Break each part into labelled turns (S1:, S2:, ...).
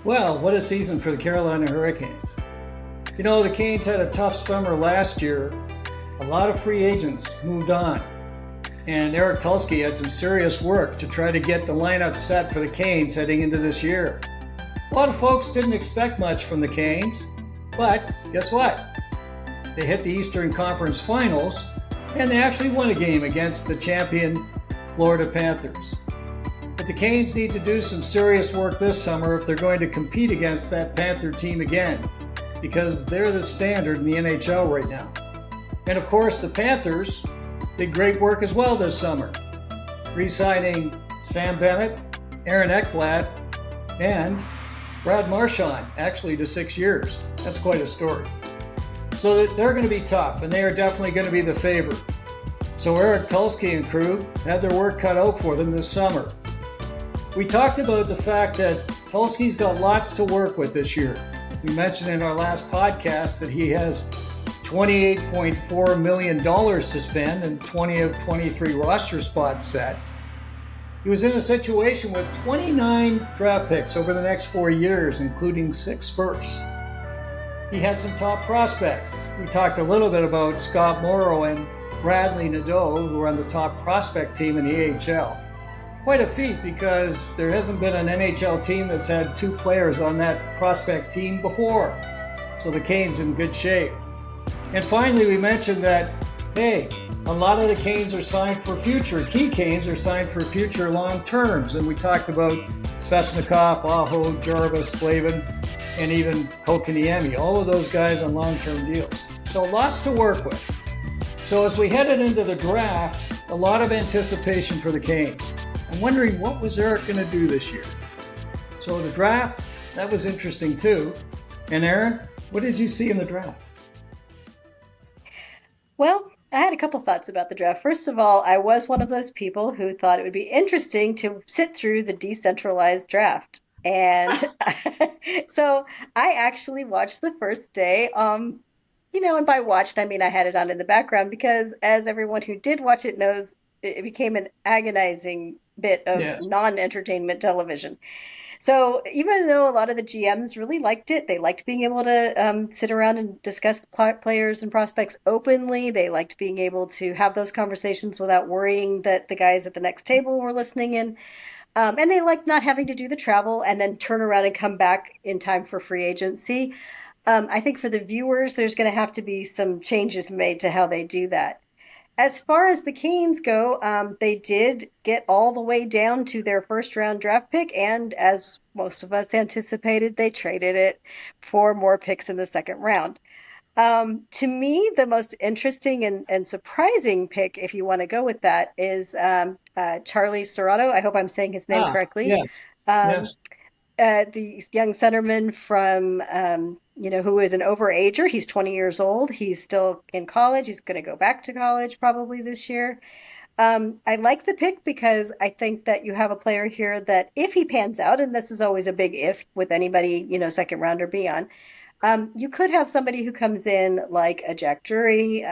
S1: Well, what a season for the Carolina Hurricanes. You know, the Canes had a tough summer last year. A lot of free agents moved on. And Eric Tulsky had some serious work to try to get the lineup set for the Canes heading into this year. A lot of folks didn't expect much from the Canes, but guess what? They hit the Eastern Conference Finals, and they actually won a game against the champion Florida Panthers. But the Canes need to do some serious work this summer if they're going to compete against that Panther team again, because they're the standard in the NHL right now. And of course, the Panthers did great work as well this summer, re-signing Sam Bennett, Aaron Ekblad, and Brad Marchand, actually to 6 years. That's quite a story. So that they're going to be tough, and they are definitely going to be the favorite. So Eric Tulsky and crew had their work cut out for them this summer. We talked about the fact that Tulsky's got lots to work with this year. We mentioned in our last podcast that he has $28.4 million to spend and 20 of 23 roster spots set. He was in a situation with 29 draft picks over the next 4 years, including 6 firsts. He had some top prospects. We talked a little bit about Scott Morrow and Bradley Nadeau, who are on the top prospect team in the AHL. Quite a feat, because there hasn't been an NHL team that's had 2 players on that prospect team before. So the Canes in good shape. And finally, we mentioned that, hey, a lot of the Canes are signed for future. Key Canes are signed for future long terms. And we talked about Svechnikov, Aho, Jarvis, Slavin, and even Kotkaniemi. All of those guys on long-term deals. So lots to work with. So as we headed into the draft, a lot of anticipation for the Canes. I'm wondering, what was Eric going to do this year? So the draft, that was interesting too. And Aaron, what did you see in the draft?
S2: Well, I had a couple thoughts about the draft. First of all, I was one of those people who thought it would be interesting to sit through the decentralized draft. And so I actually watched the first day. And by watched, I mean I had it on in the background, because as everyone who did watch it knows, it became an agonizing bit of non-entertainment television. So even though a lot of the GMs really liked it, they liked being able to sit around and discuss players and prospects openly. They liked being able to have those conversations without worrying that the guys at the next table were listening in. And they liked not having to do the travel and then turn around and come back in time for free agency. I think for the viewers, there's going to have to be some changes made to how they do that. As far as the Canes go, they did get all the way down to their first round draft pick, and as most of us anticipated, they traded it for more picks in the second round. To me, the most interesting and surprising pick, if you want to go with that, is Charlie Cerrato. I hope I'm saying his name correctly.
S1: Yes. Yes.
S2: The young centerman from, who is an overager. He's 20 years old. He's still in college. He's going to go back to college probably this year. I like the pick because I think that you have a player here that, if he pans out, and this is always a big if with anybody, second round or beyond, you could have somebody who comes in like a Jack Drury,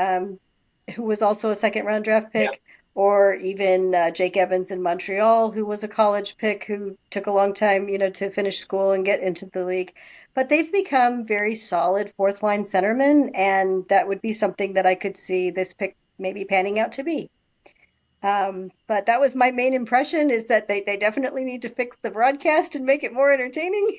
S2: who was also a second round draft pick. Yeah. Or even Jake Evans in Montreal, who was a college pick who took a long time, to finish school and get into the league. But they've become very solid fourth-line centermen, and that would be something that I could see this pick maybe panning out to be. But that was my main impression, is that they definitely need to fix the broadcast and make it more entertaining.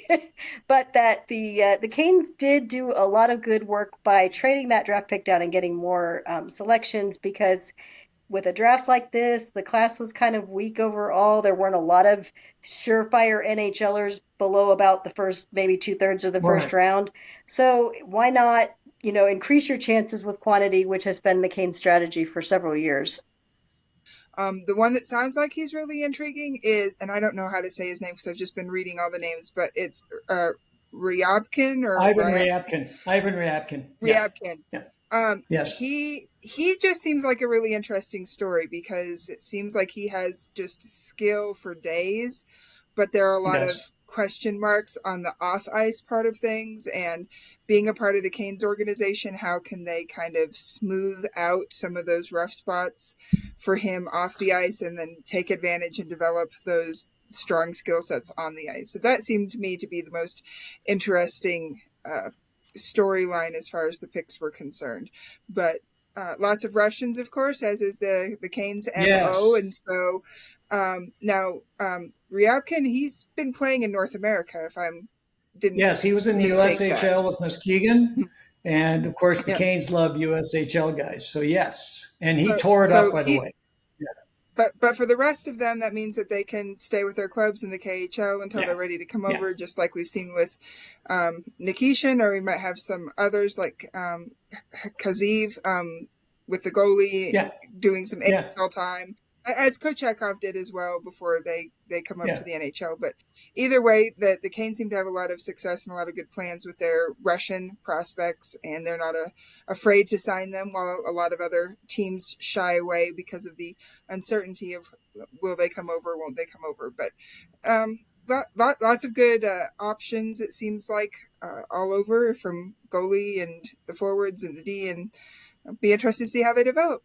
S2: But that the Canes did do a lot of good work by trading that draft pick down and getting more selections, because with a draft like this, the class was kind of weak overall. There weren't a lot of surefire NHLers below about the first, maybe 2/3 of the first round. So why not, increase your chances with quantity, which has been the Canes' strategy for several years.
S3: The one that sounds like he's really intriguing is, and I don't know how to say his name because I've just been reading all the names, but it's Ryabkin or
S1: Ivan Ryabkin.
S3: Ryabkin.
S1: Yeah.
S3: Yes. He just seems like a really interesting story, because it seems like he has just skill for days, but there are a lot of question marks on the off-ice part of things, and being a part of the Canes organization, how can they kind of smooth out some of those rough spots for him off the ice and then take advantage and develop those strong skill sets on the ice. So that seemed to me to be the most interesting storyline as far as the picks were concerned. But lots of Russians, of course, as is the Canes' MO. And so now Ryabkin, he's been playing in North America, if I'm didn't
S1: Yes, he was in the USHL
S3: that.
S1: with Muskegon. And, of course, the Canes love USHL guys. So, yes. And he tore it up, by the way.
S3: But for the rest of them, that means that they can stay with their clubs in the KHL until they're ready to come over, just like we've seen with Nikishin, or we might have some others like Kaziv with the goalie doing some AHL time, as Kochekov did as well before they come up to the NHL. But either way, the Canes seem to have a lot of success and a lot of good plans with their Russian prospects, and they're not afraid to sign them, while a lot of other teams shy away because of the uncertainty of will they come over, won't they come over. But lots of good options, it seems like, all over, from goalie and the forwards and the D, and I'll be interested to see how they develop.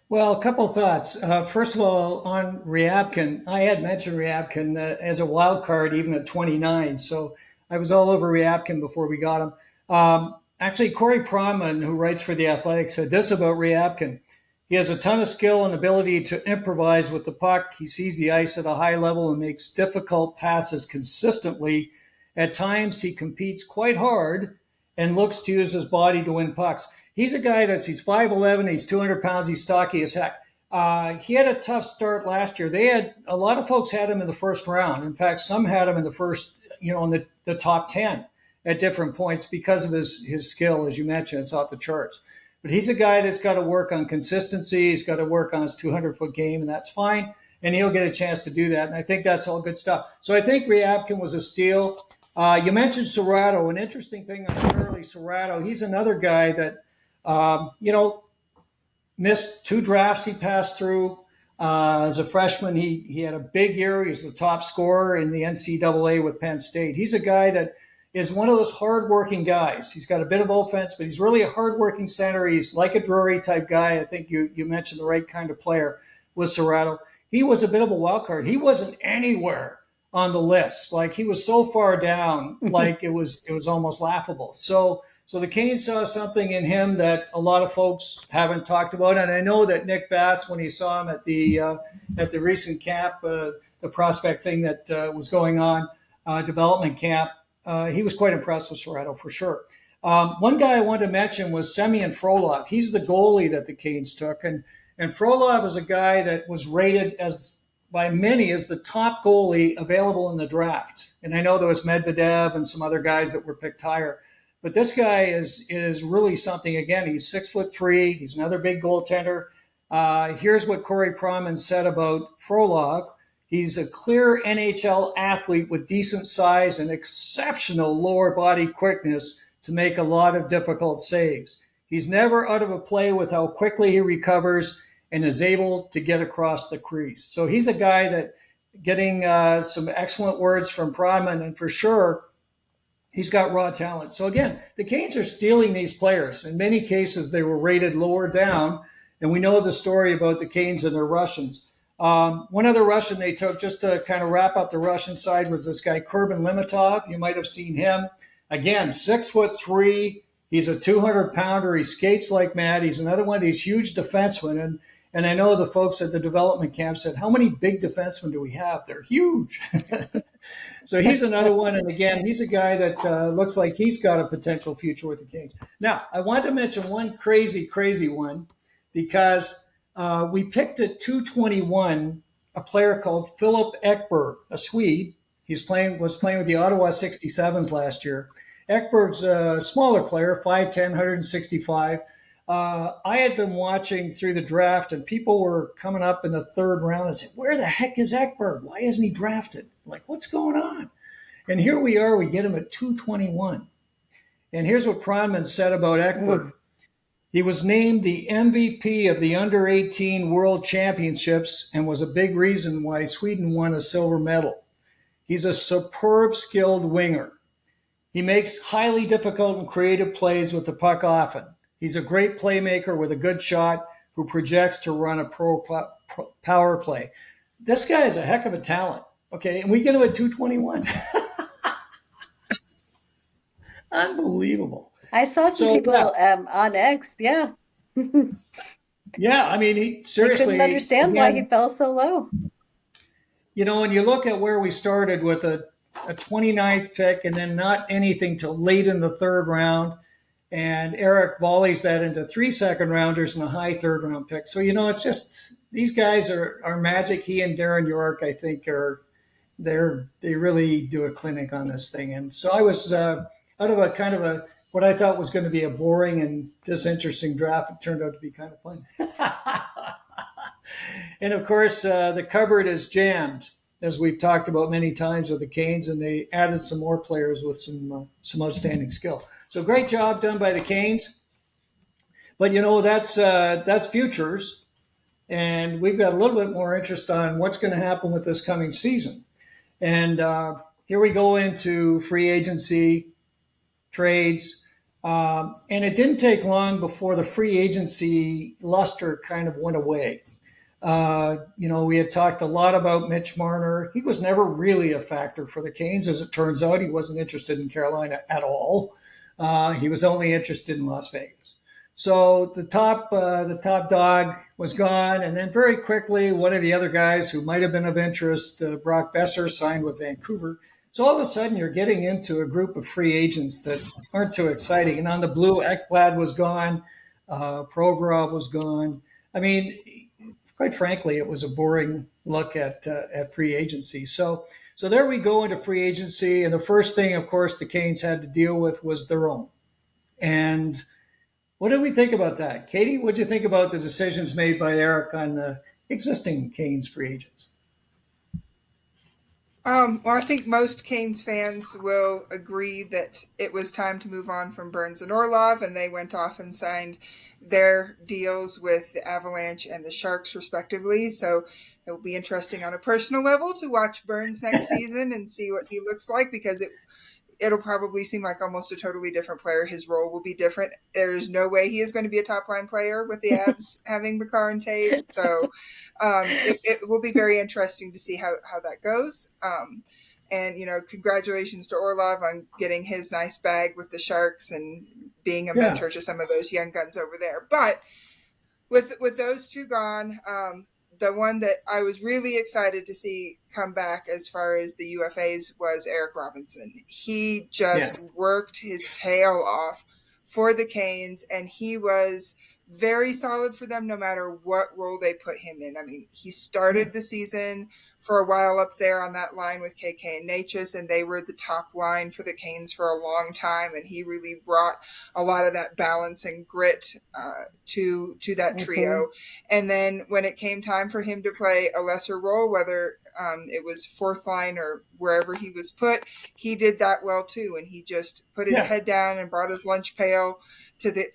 S1: Well, a couple of thoughts. First of all, on Ryabkin, I had mentioned Ryabkin as a wild card even at 29. So I was all over Ryabkin before we got him. Actually, Corey Primeau, who writes for The Athletic, said this about Ryabkin. He has a ton of skill and ability to improvise with the puck. He sees the ice at a high level and makes difficult passes consistently. At times, he competes quite hard and looks to use his body to win pucks. He's a guy he's 5'11", he's 200 pounds, he's stocky as heck. He had a tough start last year. A lot of folks had him in the first round. In fact, some had him in the first, in the top 10 at different points because of his skill. As you mentioned, it's off the charts. But he's a guy that's got to work on consistency. He's got to work on his 200-foot game, and that's fine. And he'll get a chance to do that. And I think that's all good stuff. So I think Ryabkin was a steal. You mentioned Cerrato. An interesting thing on Charlie Cerrato, he's another guy that, missed 2 drafts he passed through. As a freshman, he had a big year. He's the top scorer in the NCAA with Penn State. He's a guy that is one of those hardworking guys. He's got a bit of offense, but he's really a hardworking center. He's like a Drury type guy. I think you mentioned the right kind of player with Cerrato. He was a bit of a wild card. He wasn't anywhere on the list. Like, he was so far down, like it was almost laughable. So the Canes saw something in him that a lot of folks haven't talked about. And I know that Nick Bass, when he saw him at the recent camp, the prospect thing that was going on, development camp, he was quite impressed with Cerrato for sure. One guy I wanted to mention was Semyon Frolov. He's the goalie that the Canes took. And Frolov is a guy that was rated by many as the top goalie available in the draft. And I know there was Medvedev and some other guys that were picked higher. But this guy is really something. Again, he's 6'3". He's another big goaltender. Here's what Corey Primeau said about Frolov. He's a clear NHL athlete with decent size and exceptional lower body quickness to make a lot of difficult saves. He's never out of a play with how quickly he recovers and is able to get across the crease. So he's a guy that getting some excellent words from Primeau, and for sure, he's got raw talent. So again, the Canes are stealing these players. In many cases, they were rated lower down, and we know the story about the Canes and their Russians. One other Russian they took, just to kind of wrap up the Russian side, was this guy, Kurban Limitov. You might have seen him. Again, 6'3". He's a 200-pounder. He skates like mad. He's another one of these huge defensemen. And I know the folks at the development camp said, how many big defensemen do we have? They're huge. So he's another one. And again, he's a guy that looks like he's got a potential future with the Canes. Now, I want to mention one crazy one, because we picked at 221 a player called Filip Ekberg, a Swede. Was playing with the Ottawa 67s last year. Ekberg's a smaller player, 5'10", 165. I had been watching through the draft, and people were coming up in the third round and said, where the heck is Ekberg? Why isn't he drafted? Like, what's going on? And here we are, we get him at 221. And here's what Primeau said about Ekberg. He was named the MVP of the Under-18 World Championships and was a big reason why Sweden won a silver medal. He's a superb, skilled winger. He makes highly difficult and creative plays with the puck often. He's a great playmaker with a good shot who projects to run a pro power play. this guy is a heck of a talent. Okay, and we get him at 221. Unbelievable.
S2: I saw some
S1: So yeah,
S2: people on X, yeah.
S1: yeah. I mean, he
S2: They couldn't
S1: seriously
S2: understand why he
S1: again.
S2: fell so low.
S1: When you look at where we started with a 29th pick and then not anything till late in the third round, and Eric volleys that into 3 second rounders and a high third round pick. So it's just these guys are magic. He and Darren York, I think, they really do a clinic on this thing. And so I was out of a kind of a what I thought was going to be a boring and disinteresting draft. It turned out to be kind of fun. And of course, the cupboard is jammed, as we've talked about many times with the Canes, and they added some more players with some outstanding skill. So great job done by the Canes. But that's futures, and we've got a little bit more interest on what's going to happen with this coming season. And here we go into free agency, trades. And it didn't take long before the free agency luster kind of went away. We had talked a lot about Mitch Marner. He was never really a factor for the Canes. As it turns out, he wasn't interested in Carolina at all. He was only interested in Las Vegas. So the top dog was gone, and then very quickly, one of the other guys who might have been of interest, Brock Besser, signed with Vancouver. So all of a sudden, you're getting into a group of free agents that aren't too exciting. And on the blue, Ekblad was gone, Provorov was gone. I mean, quite frankly, it was a boring look at free agency. So there we go into free agency, and the first thing, of course, the Canes had to deal with was their own. And what did we think about that? Katie, what did you think about the decisions made by Eric on the existing Canes free agents?
S3: Well, I think most Canes fans will agree that it was time to move on from Burns and Orlov, and they went off and signed their deals with the Avalanche and the Sharks, respectively. So it will be interesting on a personal level to watch Burns next season and see what he looks like, because it'll probably seem like almost a totally different player. His role will be different. There's no way he is going to be a top line player with the Avs having Makar and Taves. So it will be very interesting to see how that goes. And congratulations to Orlov on getting his nice bag with the Sharks and being a mentor to some of those young guns over there. But with those two gone, the one that I was really excited to see come back as far as the UFAs was Eric Robinson. He just worked his tail off for the Canes, and he was very solid for them no matter what role they put him in. I mean, he started the season for a while up there on that line with KK and Natchez, and they were the top line for the Canes for a long time, and he really brought a lot of that balance and grit to that trio. And then when it came time for him to play a lesser role, whether it was fourth line or wherever he was put, he did that well too, and he just put his head down and brought his lunch pail to the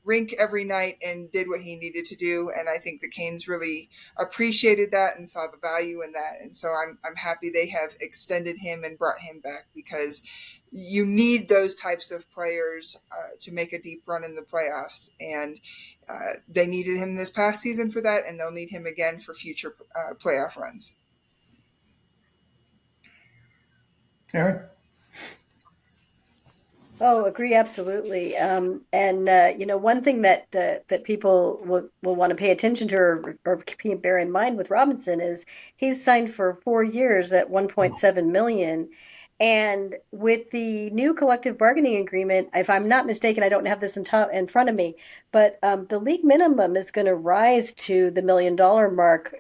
S3: rink every night and did what he needed to do. And I think the Canes really appreciated that and saw the value in that. And so I'm happy they have extended him and brought him back, because you need those types of players to make a deep run in the playoffs. And they needed him this past season for that, and they'll need him again for future playoff runs.
S1: Aaron?
S2: Oh, agree absolutely. And one thing that people will want to pay attention to or bear in mind with Robinson is he's signed for 4 years at 1.7 million. And with the new collective bargaining agreement, if I'm not mistaken, I don't have this in front of me, but the league minimum is going to rise to the $1 million mark,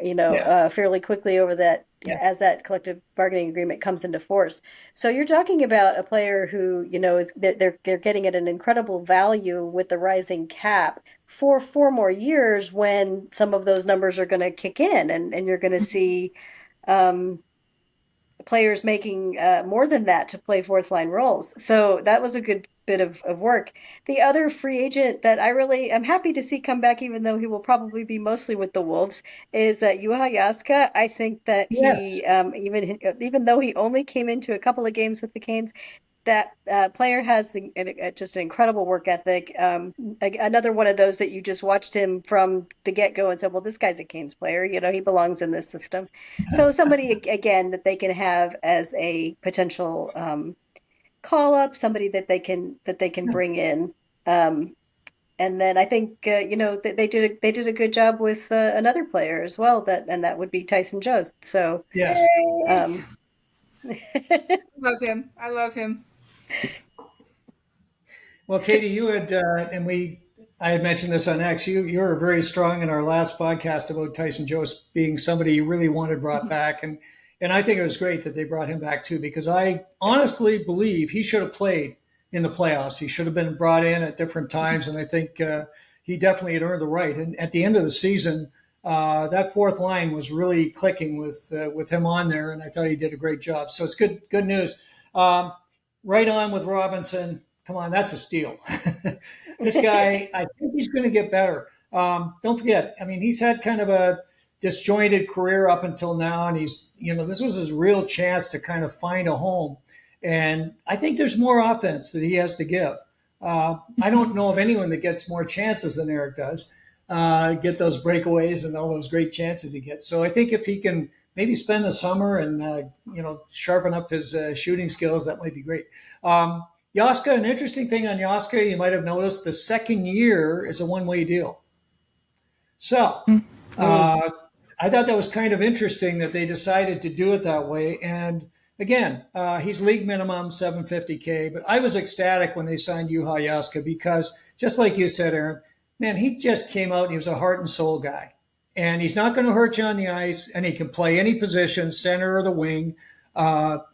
S2: fairly quickly over that as that collective bargaining agreement comes into force. So you're talking about a player who, they're getting at an incredible value with the rising cap for 4 more years, when some of those numbers are going to kick in, and you're going to see players making more than that to play fourth line roles. So that was a good bit of work. The other free agent that I really am happy to see come back, even though he will probably be mostly with the Wolves, is Juha Jaska. I think that he, even though he only came into a couple of games with the Canes, that player has just an incredible work ethic. Another one of those that you just watched him from the get-go and said, well, this guy's a Canes player. He belongs in this system. So somebody, again, that they can have as a potential call-up, somebody that they can bring in. And then I think they did a good job with another player as well, that would be Tyson Jost. So
S1: yes.
S3: Love him. I love him.
S1: Well, Katie, you had I had mentioned this on X. You were very strong in our last podcast about Tyson Jost being somebody you really wanted brought back, and I think it was great that they brought him back too, because I honestly believe he should have played in the playoffs. He should have been brought in at different times, and I think he definitely had earned the right. And at the end of the season, that fourth line was really clicking with him on there, and I thought he did a great job. So it's good news. Right on with Robinson. Come on, that's a steal. This guy, I think he's going to get better. Don't forget, I mean, he's had kind of a disjointed career up until now, and this was his real chance to kind of find a home. And I think there's more offense that he has to give. I don't know of anyone that gets more chances than Eric does, get those breakaways and all those great chances he gets. So I think if he can maybe spend the summer and, sharpen up his shooting skills, that might be great. Jaska, an interesting thing on Jaska, you might have noticed the second year is a one-way deal. So I thought that was kind of interesting that they decided to do it that way. And again, he's league minimum $750K, but I was ecstatic when they signed Juha Jaska because, just like you said, Aaron, man, he just came out and he was a heart and soul guy. And he's not going to hurt you on the ice, and he can play any position, center or the wing.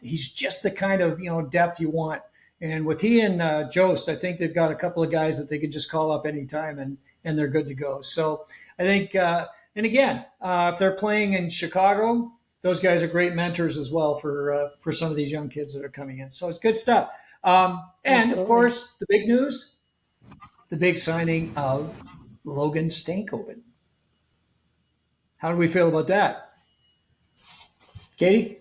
S1: He's just the kind of depth you want. And with he and Jost, I think they've got a couple of guys that they can just call up anytime, and they're good to go. So I think, and again, if they're playing in Chicago, those guys are great mentors as well for some of these young kids that are coming in. So it's good stuff. And
S2: Absolutely.
S1: of course, the big news, the big signing of Logan Stankoven. How do we feel about that? Katie?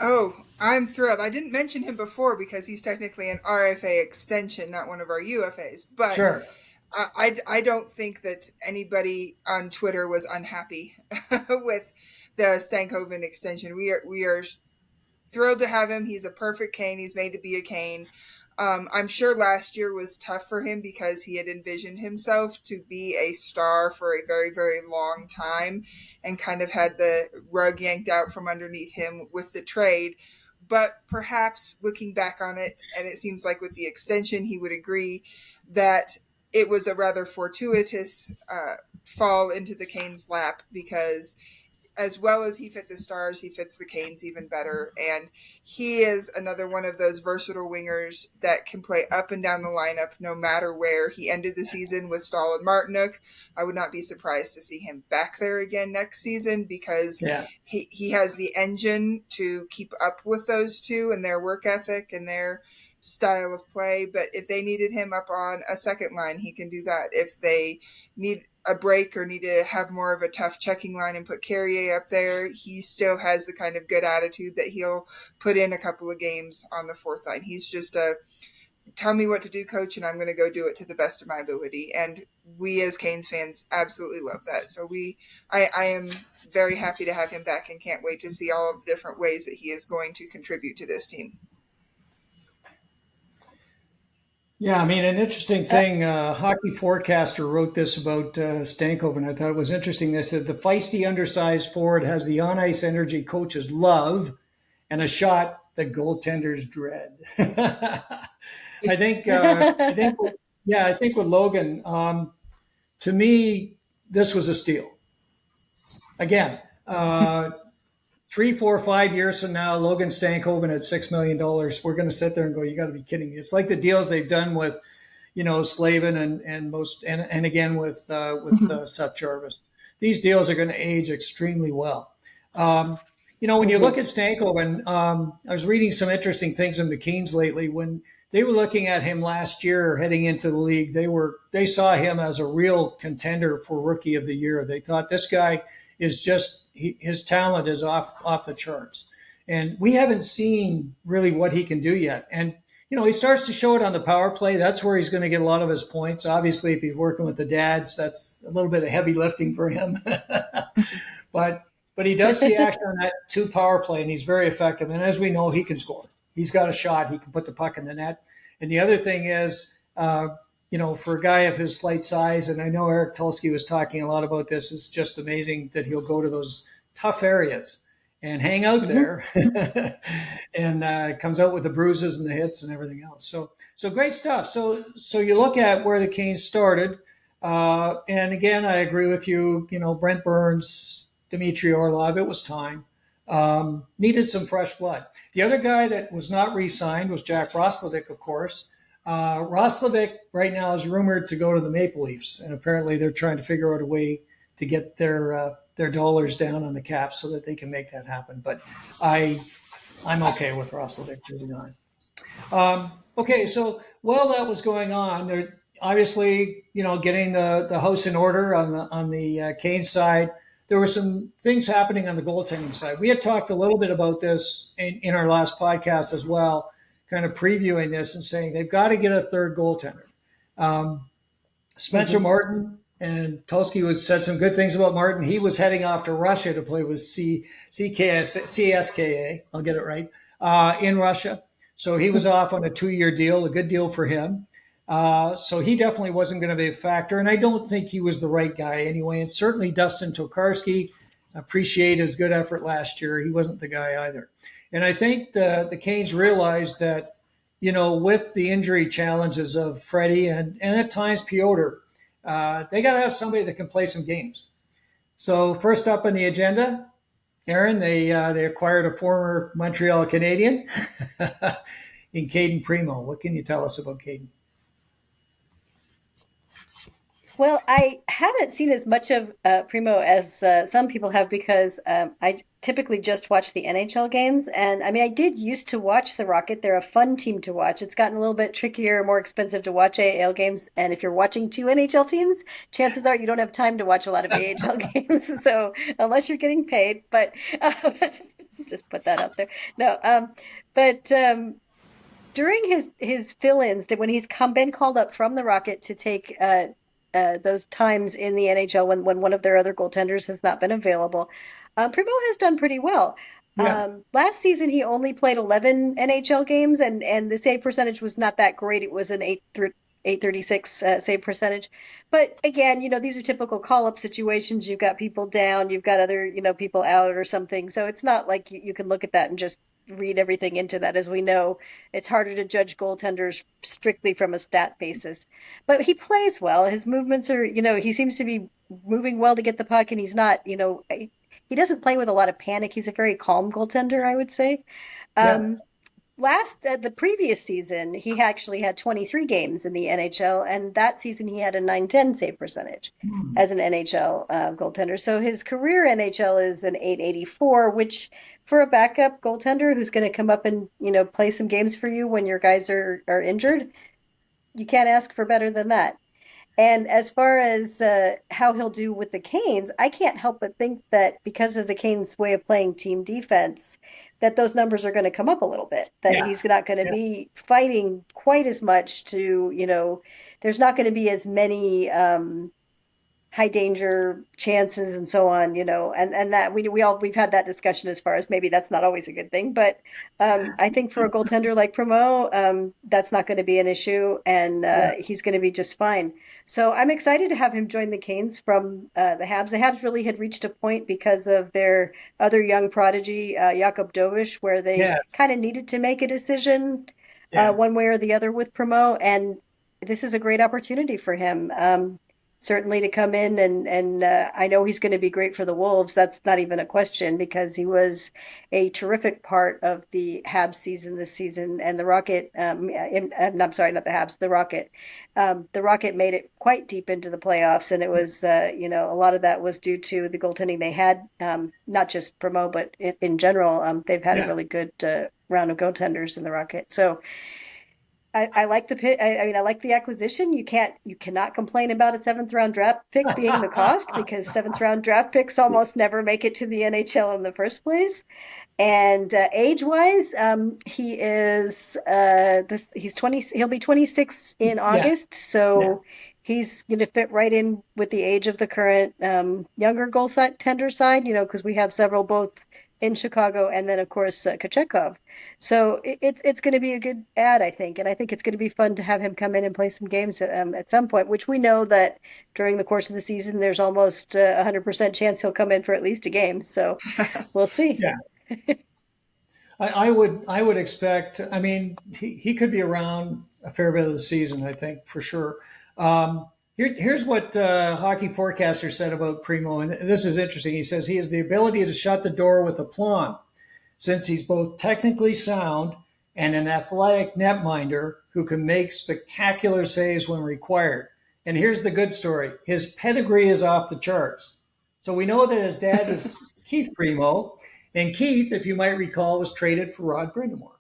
S3: Oh, I'm thrilled. I didn't mention him before because he's technically an RFA extension, not one of our UFAs. But
S1: sure.
S3: I don't think that anybody on Twitter was unhappy with the Stankoven extension. We are thrilled to have him. He's a perfect Cane. He's made to be a Cane. I'm sure last year was tough for him because he had envisioned himself to be a star for a very, very long time and kind of had the rug yanked out from underneath him with the trade. But perhaps looking back on it, and it seems like with the extension, he would agree that it was a rather fortuitous fall into the Canes' lap because as well as he fit the Stars, he fits the Canes even better. And he is another one of those versatile wingers that can play up and down the lineup no matter where. He ended the season with Stahl and Martinook. I would not be surprised to see him back there again next season because he has the engine to keep up with those two and their work ethic and their style of play. But if they needed him up on a second line, he can do that. If they need a break or need to have more of a tough checking line and put Carrier up there, he still has the kind of good attitude that he'll put in a couple of games on the fourth line. He's just tell me what to do, coach, and I'm going to go do it to the best of my ability. And we as Canes fans absolutely love that. So I am very happy to have him back and can't wait to see all of the different ways that he is going to contribute to this team.
S1: Yeah, I mean, an interesting thing, Hockey Forecaster wrote this about Stankoven. I thought it was interesting. They said the feisty, undersized forward has the on-ice energy coaches love and a shot that goaltenders dread. I think with Logan, to me, this was a steal. Again, 3, 4, 5 years from now, Logan Stankoven at $6 million, we're going to sit there and go, you got to be kidding me. It's like the deals they've done with, Slavin and again with Seth Jarvis. These deals are going to age extremely well. When you look at Stankoven, I was reading some interesting things in the Canes lately. When they were looking at him last year heading into the league, they saw him as a real contender for Rookie of the Year. They thought this guy is just his talent is off the charts. And we haven't seen really what he can do yet. And, he starts to show it on the power play. That's where he's going to get a lot of his points. Obviously, if he's working with the dads, that's a little bit of heavy lifting for him. but he does see action on that 2 power play, and he's very effective. And as we know, he can score. He's got a shot. He can put the puck in the net. And the other thing is, for a guy of his slight size, and I know Eric Tulsky was talking a lot about this, it's just amazing that he'll go to those tough areas and hang out there and comes out with the bruises and the hits and everything else. So great stuff. So you look at where the Canes started. And again, I agree with you, Brent Burns, Dmitry Orlov, it was time. Needed some fresh blood. The other guy that was not re-signed was Jack Roslovic, of course. Roslovic right now is rumored to go to the Maple Leafs, and apparently they're trying to figure out a way to get their dollars down on the cap so that they can make that happen. But I'm okay with Roslovic moving on. Okay, so while that was going on, they're obviously, getting the house in order on the Canes side. There were some things happening on the goaltending side. We had talked a little bit about this in our last podcast as well, kind of previewing this and saying they've got to get a third goaltender. Spencer Martin, and Tulsky said some good things about Martin. He was heading off to Russia to play with CSKA, I'll get it right, in Russia. So he was off on a 2-year deal, a good deal for him. So he definitely wasn't going to be a factor, and I don't think he was the right guy anyway. And certainly Dustin Tokarski, appreciate his good effort last year. He wasn't the guy either. And I think the Canes realized that, with the injury challenges of Freddie and at times Piotr, they got to have somebody that can play some games. So first up on the agenda, Aaron, they acquired a former Montreal Canadian in Caden Primeau. What can you tell us about Caden?
S2: Well, I haven't seen as much of Primeau as some people have because I typically just watch the NHL games. And I mean, I did used to watch the Rocket. They're a fun team to watch. It's gotten a little bit trickier, more expensive to watch AHL games. And if you're watching 2 NHL teams, chances are you don't have time to watch a lot of AHL games. So unless you're getting paid, but just put that out there. No, but during his fill-ins, when he's been called up from the Rocket to take those times in the NHL when one of their other goaltenders has not been available, Primeau has done pretty well. Yeah. Last season, he only played 11 NHL games, and the save percentage was not that great. It was an 836 save percentage. But again, these are typical call-up situations. You've got people down, you've got other, people out or something. So it's not like you can look at that and just read everything into that. As we know, it's harder to judge goaltenders strictly from a stat basis. But he plays well. His movements are, he seems to be moving well to get the puck, and he's not, he doesn't play with a lot of panic. He's a very calm goaltender, I would say. Yeah. The previous season, he actually had 23 games in the NHL, and that season he had a 910 save percentage as an NHL goaltender. So his career NHL is an 884, which for a backup goaltender who's going to come up and, play some games for you when your guys are injured, you can't ask for better than that. And as far as how he'll do with the Canes, I can't help but think that because of the Canes' way of playing team defense, that those numbers are going to come up a little bit, that he's not going to be fighting quite as much to, there's not going to be as many high danger chances and so on, and that we've had that discussion as far as maybe that's not always a good thing. But I think for a goaltender like Primeau, that's not going to be an issue, and he's going to be just fine. So I'm excited to have him join the Canes from the Habs. The Habs really had reached a point because of their other young prodigy, Jakub Dovish, where they kind of needed to make a decision one way or the other with Primeau, and this is a great opportunity for him. Certainly to come in and I know he's going to be great for the Wolves. That's not even a question because he was a terrific part of the Habs season this season, and the Rocket. I'm sorry, not the Habs, the Rocket. The Rocket made it quite deep into the playoffs, and it was a lot of that was due to the goaltending they had, not just Primeau, but in general. They've had a really good round of goaltenders in the Rocket. So. I like the pick. I like the acquisition. You cannot complain about a 7th round draft pick being the cost because 7th round draft picks almost never make it to the NHL in the first place. And age-wise, he's 20. He'll be 26 in
S1: Yeah,
S2: August,
S1: yeah.
S2: so he's going to fit right in with the age of the current younger goaltender side. Because we have several both in Chicago, and then of course Kochetkov. So it's going to be a good ad, I think, and I think it's going to be fun to have him come in and play some games at some point. Which we know that during the course of the season, there's almost 100% chance he'll come in for at least a game. So we'll see.
S1: Yeah. I would expect. I mean, he could be around a fair bit of the season. I think for sure. Here's what Hockey Forecaster said about Primeau, and this is interesting. He says he has the ability to shut the door with aplomb, since he's both technically sound and an athletic netminder who can make spectacular saves when required. And here's the good story: his pedigree is off the charts. So we know that his dad is Keith Primeau, and Keith, if you might recall, was traded for Rod Brind'Amour.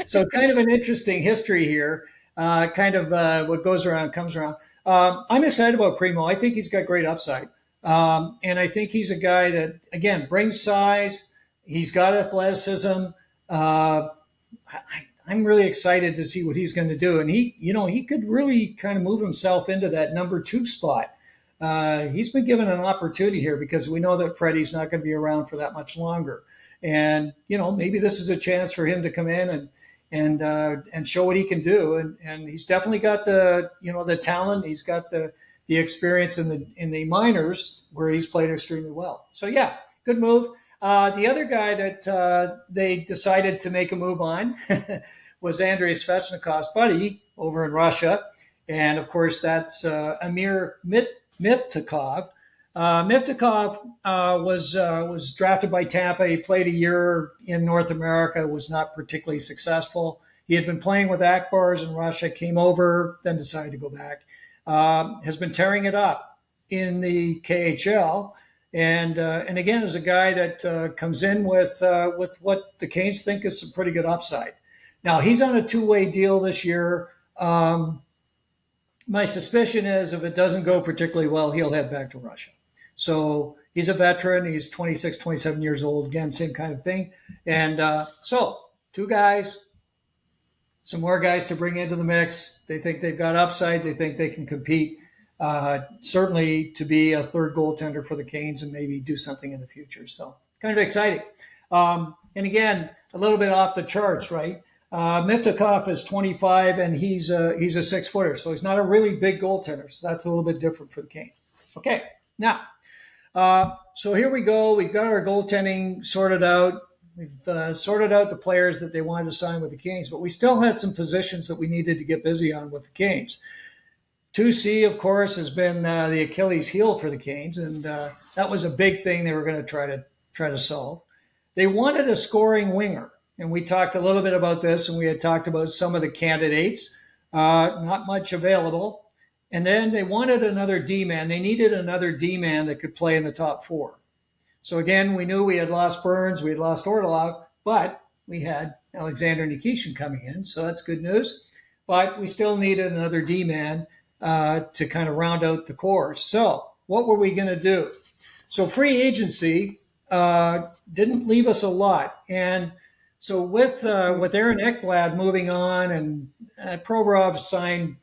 S1: So kind of an interesting history here. What goes around comes around. I'm excited about Primeau. I think he's got great upside. And I think he's a guy that, again, brings size. He's got athleticism. I'm really excited to see what he's going to do. And he could really kind of move himself into that number 2 spot. He's been given an opportunity here because we know that Freddie's not going to be around for that much longer. And, maybe this is a chance for him to come in and show what he can do. And he's definitely got the talent. He's got the experience in the minors where he's played extremely well. So yeah, good move. The other guy that they decided to make a move on was Andrei Svechnikov's buddy over in Russia, and of course that's Amir Miftakhov. Miftakhov was drafted by Tampa. He played a year in North America, was not particularly successful. He had been playing with Akbars in Russia, came over, then decided to go back. Has been tearing it up in the KHL, and again is a guy that comes in with what the Canes think is some pretty good upside. Now he's on a 2-way deal this year. My suspicion is if it doesn't go particularly well, he'll head back to Russia. So he's a veteran. He's 26, 27 years old. Again, same kind of thing. And so 2 guys, some more guys to bring into the mix. They think they've got upside. They think they can compete, certainly to be a third goaltender for the Canes and maybe do something in the future. So kind of exciting. And again, a little bit off the charts, right? Miftakhov is 25 and he's a 6-footer. So he's not a really big goaltender. So that's a little bit different for the Canes. Okay, now, so here we go. We've got our goaltending sorted out. We've sorted out the players that they wanted to sign with the Canes, but we still had some positions that we needed to get busy on with the Canes. 2C, of course, has been the Achilles heel for the Canes, and that was a big thing they were going to try to solve. They wanted a scoring winger, and we talked a little bit about this, and we had talked about some of the candidates, not much available. And then they wanted another D-man. They needed another D-man that could play in the top 4. So again, we knew we had lost Burns, we had lost Orlov, but we had Alexander Nikishin coming in, so that's good news. But we still needed another D-man to kind of round out the core. So what were we going to do? So free agency didn't leave us a lot. And so with Aaron Ekblad moving on and Provorov signed,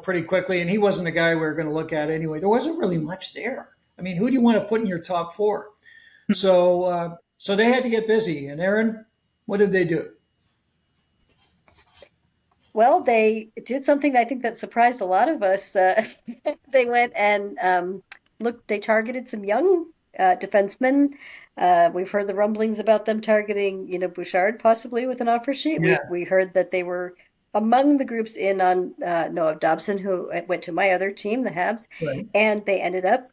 S1: pretty quickly, and he wasn't the guy we were going to look at anyway, there wasn't really much there. I mean, who do you want to put in your top 4? So they had to get busy. And Aaron, what did they do?
S2: Well, they did something I think that surprised a lot of us. They went and they targeted some young defensemen. We've heard the rumblings about them targeting, Bouchard possibly with an offer sheet.
S1: Yeah.
S2: We heard that they were among the groups in on Noah Dobson, who went to my other team, the Habs,
S1: Right.
S2: and they ended up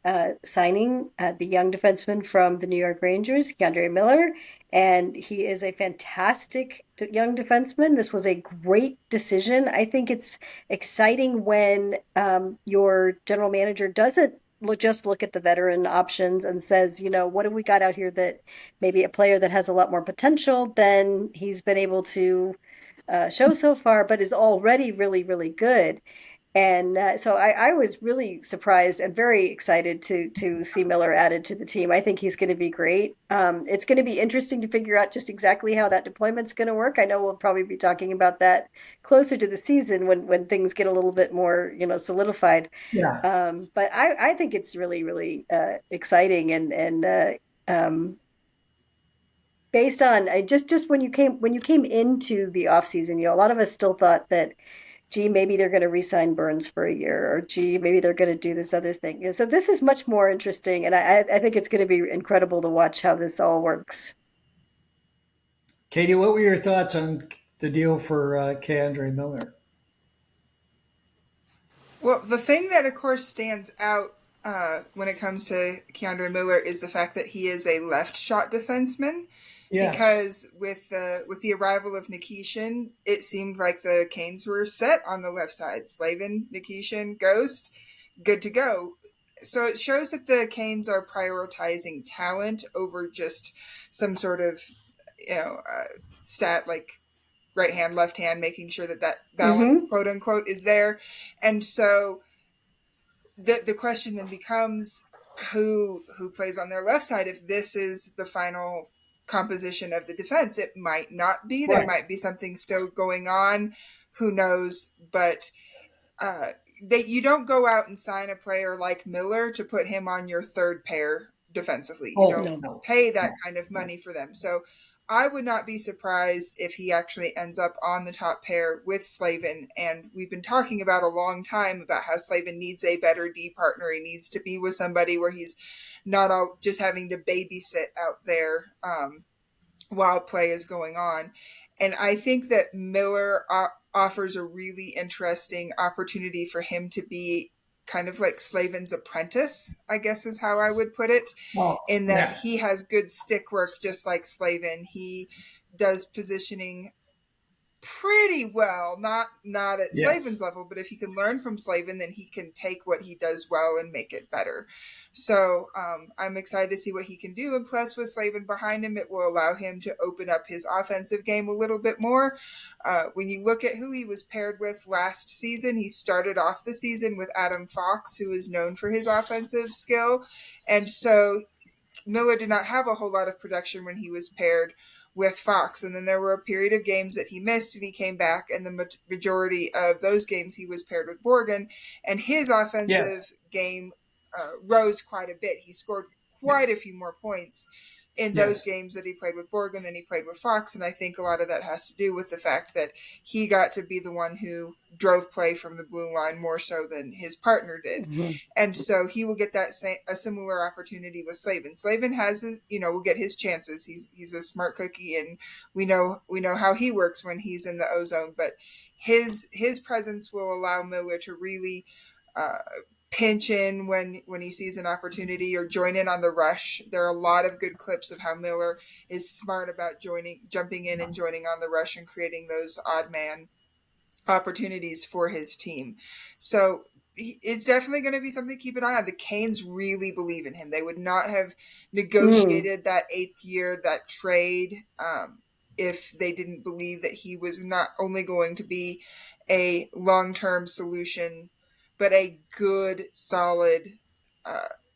S2: signing the young defenseman from the New York Rangers, Keandre Miller, and he is a fantastic young defenseman. This was a great decision. I think it's exciting when your general manager doesn't just look at the veteran options and says, what have we got out here that maybe a player that has a lot more potential than he's been able to show so far, but is already really, really good. And so I was really surprised and very excited to see Miller added to the team. I think he's going to be great. It's going to be interesting to figure out just exactly how that deployment's going to work. I know we'll probably be talking about that closer to the season when things get a little bit more, solidified.
S1: Yeah.
S2: But I think it's really, really exciting and based on just when you came into the off season, a lot of us still thought that gee, maybe they're going to re-sign Burns for a year, or gee, maybe they're going to do this other thing. So this is much more interesting, and I think it's going to be incredible to watch how this all works.
S1: Katie, what were your thoughts on the deal for K'Andre Miller?
S3: Well, the thing that, of course, stands out when it comes to K'Andre Miller is the fact that he is a left shot defenseman.
S1: Yes.
S3: Because with the arrival of Nikishin, it seemed like the Canes were set on the left side. Slavin, Nikishin, Jost, good to go. So it shows that the Canes are prioritizing talent over just some sort of stat like right hand, left hand, making sure that balance, quote unquote, is there. And so the question then becomes who plays on their left side if this is the final composition of the defense. It might not be. There might be something still going on. Who knows? But that you don't go out and sign a player like Miller to put him on your third pair defensively. You don't pay that kind of money for them. So I would not be surprised if he actually ends up on the top pair with Slavin. And we've been talking about a long time about how Slavin needs a better D partner. He needs to be with somebody where he's not all just having to babysit out there while play is going on. And I think that Miller offers a really interesting opportunity for him to be kind of like Slavin's apprentice, I guess is how I would put it, in that he has good stick work just like Slavin. He does positioning pretty well, not at Slavin's level, but if he can learn from Slavin, then he can take what he does well and make it better. So I'm excited to see what he can do. And plus with Slavin behind him, it will allow him to open up his offensive game a little bit more. When you look at who he was paired with last season, he started off the season with Adam Fox, who is known for his offensive skill. And so Miller did not have a whole lot of production when he was paired with Fox. And then there were a period of games that he missed and he came back, and the majority of those games he was paired with Borgen, and his offensive game rose quite a bit. He scored quite a few more points in those games that he played with Borgen than he played with Fox. And I think a lot of that has to do with the fact that he got to be the one who drove play from the blue line more so than his partner did. And so he will get that a similar opportunity with Slavin. Slavin has, will get his chances. He's a smart cookie, and we know how he works when he's in the ozone, but his presence will allow Miller to really pinch in when he sees an opportunity or join in on the rush. There are a lot of good clips of how Miller is smart about jumping in and joining on the rush and creating those odd man opportunities for his team. So it's definitely going to be something to keep an eye on. The Canes really believe in him. They would not have negotiated that 8th year, that trade, if they didn't believe that he was not only going to be a long-term solution, but a good, solid,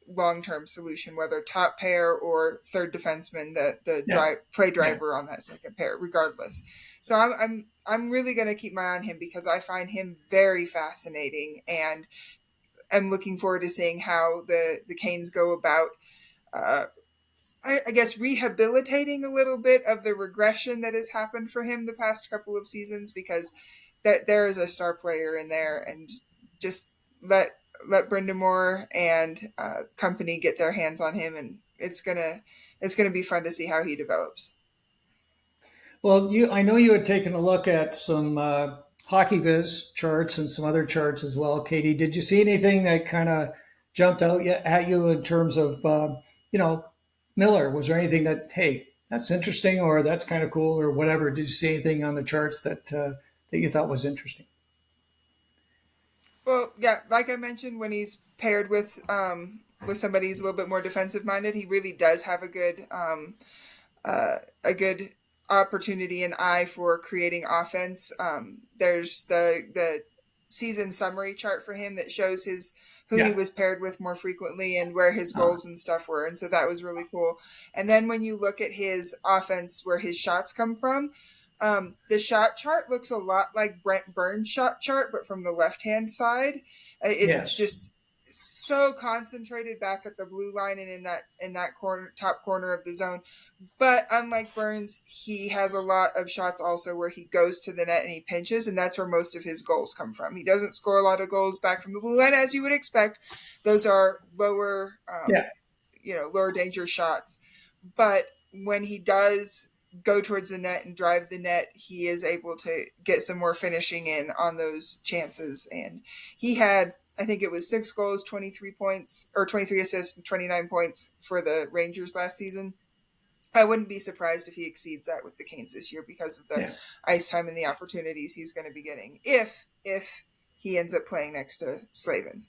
S3: long-term solution, whether top pair or third defenseman, the play driver on that second pair, regardless. So I'm really going to keep my eye on him because I find him very fascinating, and I'm looking forward to seeing how the Canes go about, I guess, rehabilitating a little bit of the regression that has happened for him the past couple of seasons, because that there is a star player in there, and just let Brind'Amour and company get their hands on him, and it's gonna be fun to see how he develops.
S1: Well, I know you had taken a look at some Hockey Viz charts and some other charts as well, Katie. Did you see anything that kind of jumped out at you in terms of Miller? Was there anything that, hey, that's interesting, or that's kind of cool, or whatever? Did you see anything on the charts that you thought was interesting?
S3: Well, yeah, like I mentioned, when he's paired with somebody who's a little bit more defensive minded, he really does have a good opportunity and eye for creating offense. There's the season summary chart for him that shows who
S1: Yeah.
S3: he was paired with more frequently and where his goals and stuff were. And so that was really cool. And then when you look at his offense, where his shots come from, the shot chart looks a lot like Brent Burns' shot chart, but from the left-hand side. It's just so concentrated back at the blue line and in that corner, top corner of the zone. But unlike Burns, he has a lot of shots also where he goes to the net and he pinches, and that's where most of his goals come from. He doesn't score a lot of goals back from the blue line, as you would expect. Those are lower, lower danger shots. But when he does go towards the net and drive the net, he is able to get some more finishing in on those chances. And he had, I think it was 6 goals, 23 points, or 23 assists, and 29 points for the Rangers last season. I wouldn't be surprised if he exceeds that with the Canes this year because of the ice time and the opportunities he's going to be getting if he ends up playing next to Slavin.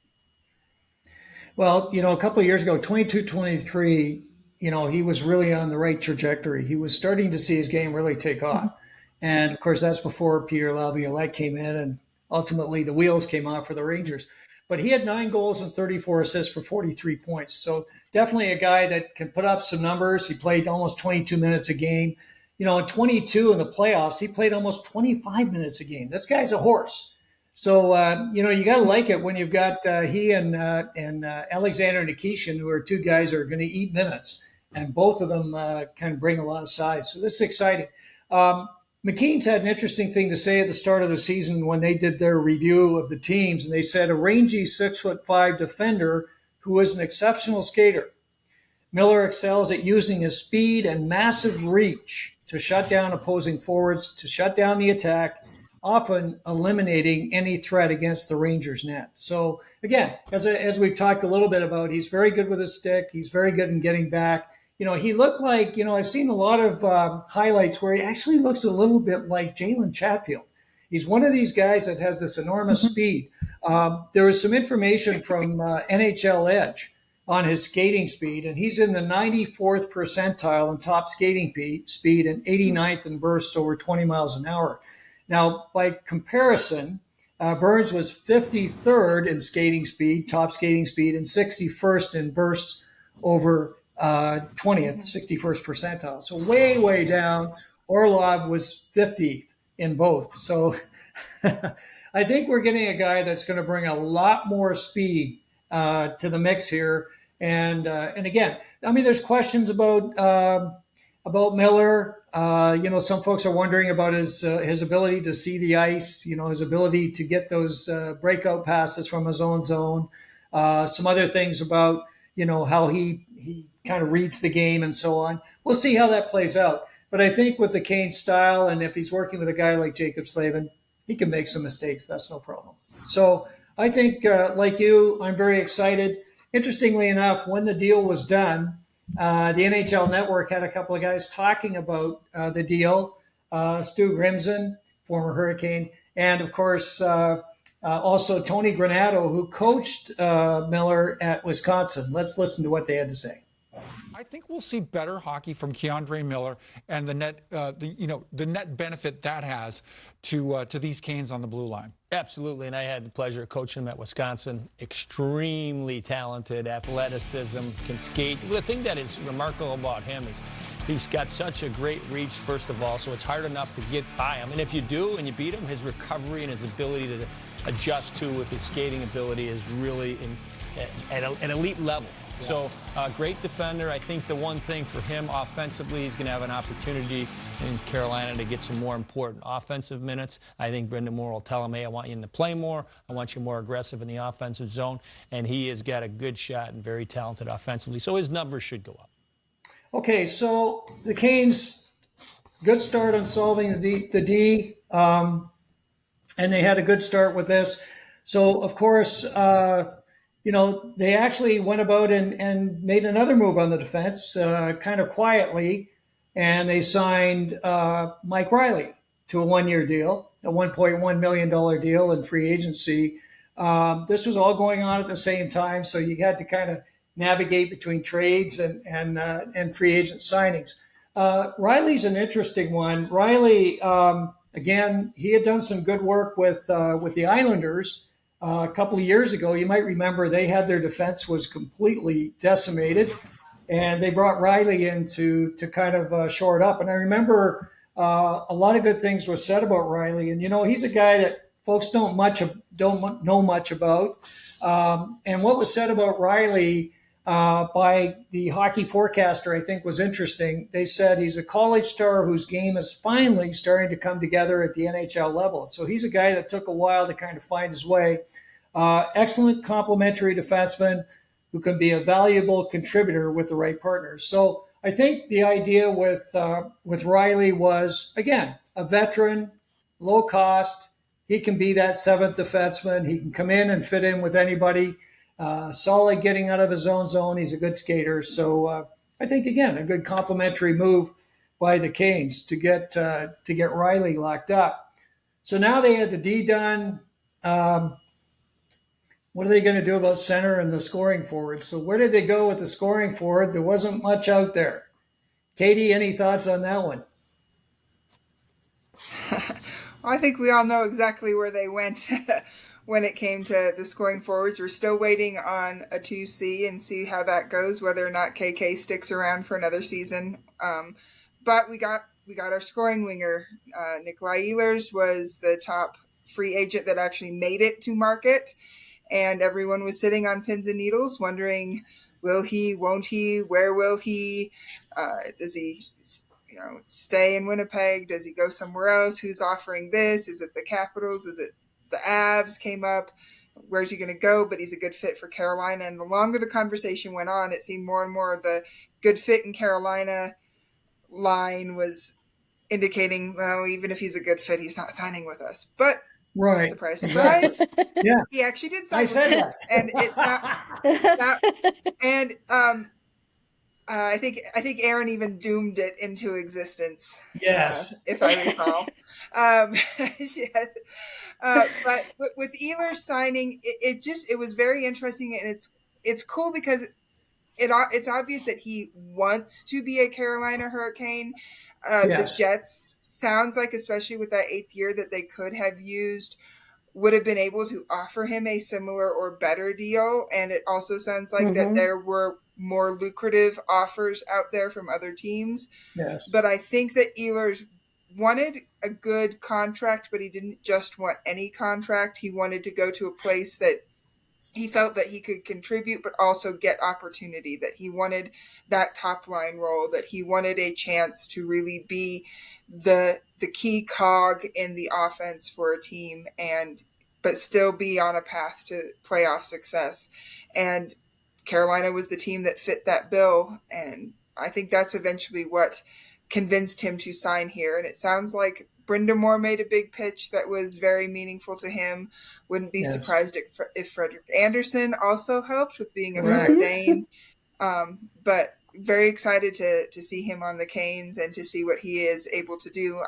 S1: Well, a couple of years ago, 22-23, he was really on the right trajectory. He was starting to see his game really take off. And, of course, that's before Peter Laviolette came in and ultimately the wheels came off for the Rangers. But he had 9 goals and 34 assists for 43 points. So definitely a guy that can put up some numbers. He played almost 22 minutes a game. In 22 in the playoffs, he played almost 25 minutes a game. This guy's a horse. So, you got to like it when you've got he and Alexander Nikishin, who are 2 guys who are going to eat minutes. And both of them kind of bring a lot of size. So this is exciting. McKean's had an interesting thing to say at the start of the season when they did their review of the teams, and they said a rangy 6'5" defender who is an exceptional skater. Miller excels at using his speed and massive reach to shut down opposing forwards, to shut down the attack, often eliminating any threat against the Rangers' net. So again, as we've talked a little bit about, he's very good with his stick. He's very good in getting back. He looked like, I've seen a lot of highlights where he actually looks a little bit like Jalen Chatfield. He's one of these guys that has this enormous speed. There was some information from NHL Edge on his skating speed, and he's in the 94th percentile in top skating speed and 89th in bursts over 20 miles an hour. Now, by comparison, Burns was 53rd in skating speed, top skating speed, and 61st in bursts over 20th, 61st percentile. So way, way down. Orlov was 50th in both. So I think we're getting a guy that's going to bring a lot more speed to the mix here. And again, there's questions about Miller. Some folks are wondering about his ability to see the ice, his ability to get those breakout passes from his own zone. Some other things about, how he kind of reads the game and so on. We'll see how that plays out. But I think with the Kane style, and if he's working with a guy like Jacob Slavin, he can make some mistakes. That's no problem. So I think, like you, I'm very excited. Interestingly enough, when the deal was done, the NHL Network had a couple of guys talking about the deal. Stu Grimson, former Hurricane, and of course, also Tony Granato, who coached Miller at Wisconsin. Let's listen to what they had to say.
S4: I think we'll see better hockey from Keandre Miller and the net benefit that has to these Canes on the blue line.
S5: Absolutely, and I had the pleasure of coaching him at Wisconsin. Extremely talented, athleticism, can skate. The thing that is remarkable about him is he's got such a great reach, first of all, so it's hard enough to get by him. And if you do and you beat him, his recovery and his ability to adjust to with his skating ability is really at an elite level. Yeah. So, great defender. I think the one thing for him offensively, he's going to have an opportunity in Carolina to get some more important offensive minutes. I think Brind'Amour will tell him, hey, I want you to play more. I want you more aggressive in the offensive zone. And he has got a good shot and very talented offensively. So his numbers should go up.
S1: Okay, so the Canes, good start on solving the D. And they had a good start with this. So, of course, they actually went about and made another move on the defense, kind of quietly, and they signed Mike Reilly to a 1-year deal, a $1.1 million deal in free agency. This was all going on at the same time, so you had to kind of navigate between trades and free agent signings. Reilly's an interesting one. Reilly, again, he had done some good work with the Islanders a couple of years ago. You might remember they had their defense was completely decimated, and they brought Reilly in to kind of shore it up. And I remember a lot of good things were said about Reilly, and he's a guy that folks don't know much about. And what was said about Reilly by the hockey forecaster, I think, was interesting. They said he's a college star whose game is finally starting to come together at the NHL level. So he's a guy that took a while to kind of find his way. Excellent complementary defenseman who can be a valuable contributor with the right partners. So I think the idea with Reilly was, again, a veteran, low cost. He can be that seventh defenseman. He can come in and fit in with anybody. Solid getting out of his own zone. He's a good skater. So I think, again, a good complimentary move by the Canes to get Reilly locked up. So now they had the D done. What are they going to do about center and the scoring forward? So where did they go with the scoring forward? There wasn't much out there. Katie, any thoughts on that one?
S3: I think we all know exactly where they went when it came to the scoring forwards. We're still waiting on a 2C and see how that goes, whether or not KK sticks around for another season. But we got our scoring winger. Nikolaj Ehlers was the top free agent that actually made it to market. And everyone was sitting on pins and needles wondering, will he, won't he, where will he? Does he stay in Winnipeg? Does he go somewhere else? Who's offering this? Is it the Capitals? Is it the Avs came up? Where's he going to go? But he's a good fit for Carolina. And the longer the conversation went on, it seemed more and more the good fit in Carolina line was indicating, well, even if he's a good fit, he's not signing with us. But
S1: right.
S3: Surprise, surprise.
S1: Yeah.
S3: He actually did sign
S1: I said that.
S3: And it's not and I think Aaron even doomed it into existence.
S1: Yes.
S3: If I recall. But with Ehlers signing, it was very interesting, and it's cool because it's obvious that he wants to be a Carolina Hurricane.
S1: Yes.
S3: The Jets sounds like, especially with that 8th year that they could have used, would have been able to offer him a similar or better deal. And it also sounds like that there were more lucrative offers out there from other teams.
S1: Yes.
S3: But I think that Ehlers wanted a good contract, but he didn't just want any contract. He wanted to go to a place that he felt that he could contribute, but also get opportunity, that he wanted that top line role, that he wanted a chance to really be the key cog in the offense for a team, but still be on a path to playoff success. And Carolina was the team that fit that bill. And I think that's eventually what convinced him to sign here. And it sounds like Brind'Amour made a big pitch that was very meaningful to him. Wouldn't be surprised if Frederik Andersen also helped with being a fellow Dane. But very excited to see him on the Canes and to see what he is able to do.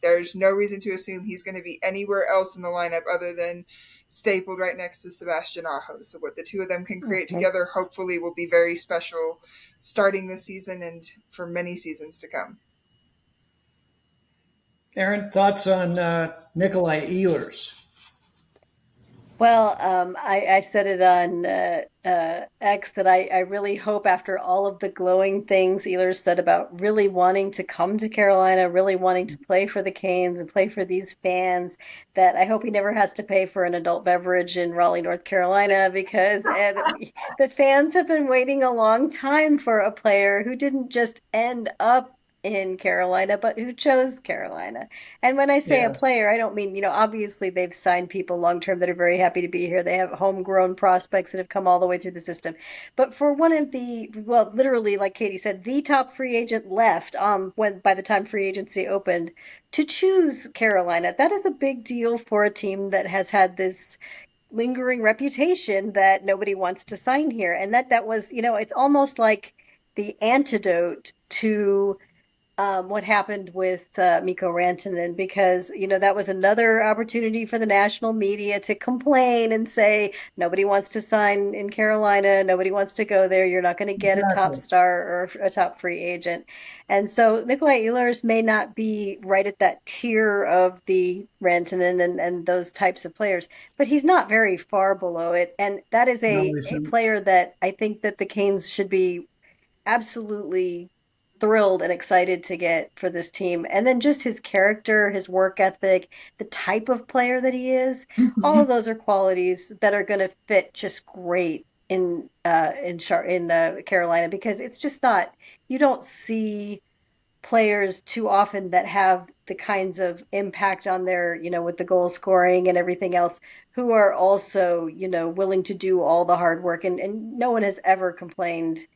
S3: There's no reason to assume he's going to be anywhere else in the lineup other than stapled right next to Sebastian Aho. So what the two of them can create together hopefully will be very special starting this season and for many seasons to come.
S1: Aaron, thoughts on Nikolaj Ehlers?
S2: Well, I said it on X that I really hope, after all of the glowing things Ehlers said about really wanting to come to Carolina, really wanting to play for the Canes and play for these fans, that I hope he never has to pay for an adult beverage in Raleigh, North Carolina, because the fans have been waiting a long time for a player who didn't just end up in Carolina, but who chose Carolina. And when I say a player, I don't mean, obviously they've signed people long-term that are very happy to be here. They have homegrown prospects that have come all the way through the system. But for one of literally, like Katie said, the top free agent left by the time free agency opened to choose Carolina, that is a big deal for a team that has had this lingering reputation that nobody wants to sign here. And that was, it's almost like the antidote to what happened with Mikko Rantanen, because that was another opportunity for the national media to complain and say nobody wants to sign in Carolina, nobody wants to go there, you're not going to get a top
S1: Exactly.
S2: star or a top free agent. And so Nikolaj Ehlers may not be right at that tier of the Rantanen and those types of players, but he's not very far below it. And that is
S1: No,
S2: a player that I think that the Canes should be absolutely thrilled and excited to get for this team. And then just his character, his work ethic, the type of player that he is, all of those are qualities that are going to fit just great in Carolina, because it's just not, you don't see players too often that have the kinds of impact on their, with the goal scoring and everything else, who are also, willing to do all the hard work. And no one has ever complained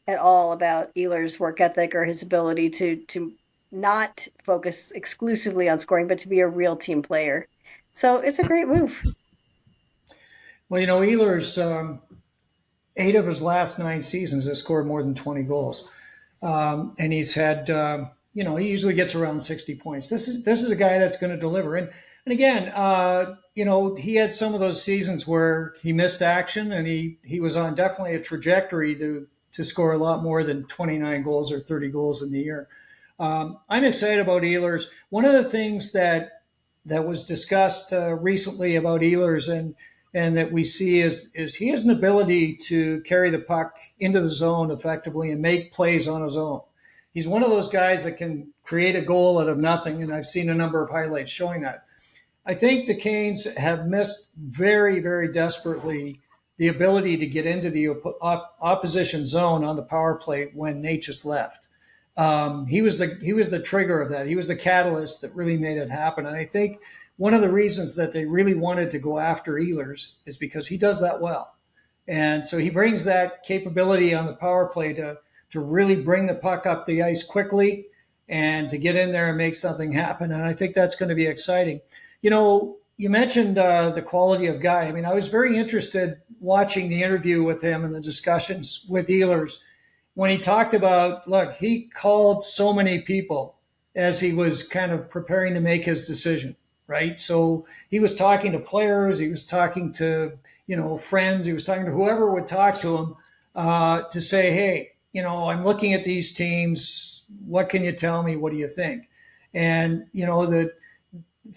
S2: at all about Ehlers' work ethic or his ability to not focus exclusively on scoring, but to be a real team player. So it's a great move.
S1: Well, Ehlers, 8 of his last 9 seasons has scored more than 20 goals. And he's had, he usually gets around 60 points. This is a guy that's going to deliver. And again, he had some of those seasons where he missed action, and he was on definitely a trajectory to score a lot more than 29 goals or 30 goals in the year. I'm excited about Ehlers. One of the things that was discussed recently about Ehlers and that we see is he has an ability to carry the puck into the zone effectively and make plays on his own. He's one of those guys that can create a goal out of nothing, and I've seen a number of highlights showing that. I think the Canes have missed very, very desperately the ability to get into the opposition zone on the power play when Nate just left. He was the trigger of that. He was the catalyst that really made it happen. And I think one of the reasons that they really wanted to go after Ehlers is because he does that well. And so he brings that capability on the power play to really bring the puck up the ice quickly and to get in there and make something happen. And I think that's going to be exciting. You mentioned the quality of guy. I mean, I was very interested watching the interview with him and the discussions with Ehlers when he talked about, look, he called so many people as he was kind of preparing to make his decision, right? So he was talking to players, he was talking to, friends, he was talking to whoever would talk to him to say, hey, I'm looking at these teams. What can you tell me? What do you think? And,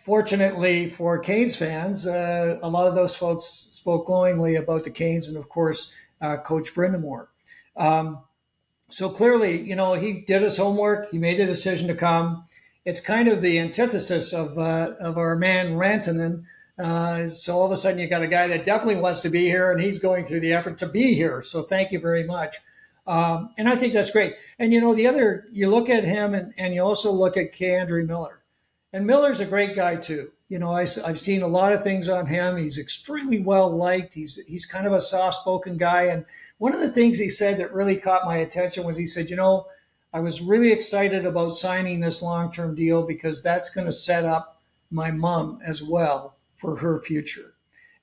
S1: fortunately for Canes fans, a lot of those folks spoke glowingly about the Canes and, of course, Coach Brind'Amour. So clearly, he did his homework. He made the decision to come. It's kind of the antithesis of our man Rantanen. So all of a sudden, you got a guy that definitely wants to be here, and he's going through the effort to be here. So thank you very much. And I think that's great. And, you look at him and you also look at K'Andre Miller. And Miller's a great guy, too. I've seen a lot of things on him. He's extremely well liked. He's kind of a soft-spoken guy. And one of the things he said that really caught my attention was he said, I was really excited about signing this long-term deal because that's going to set up my mom as well for her future.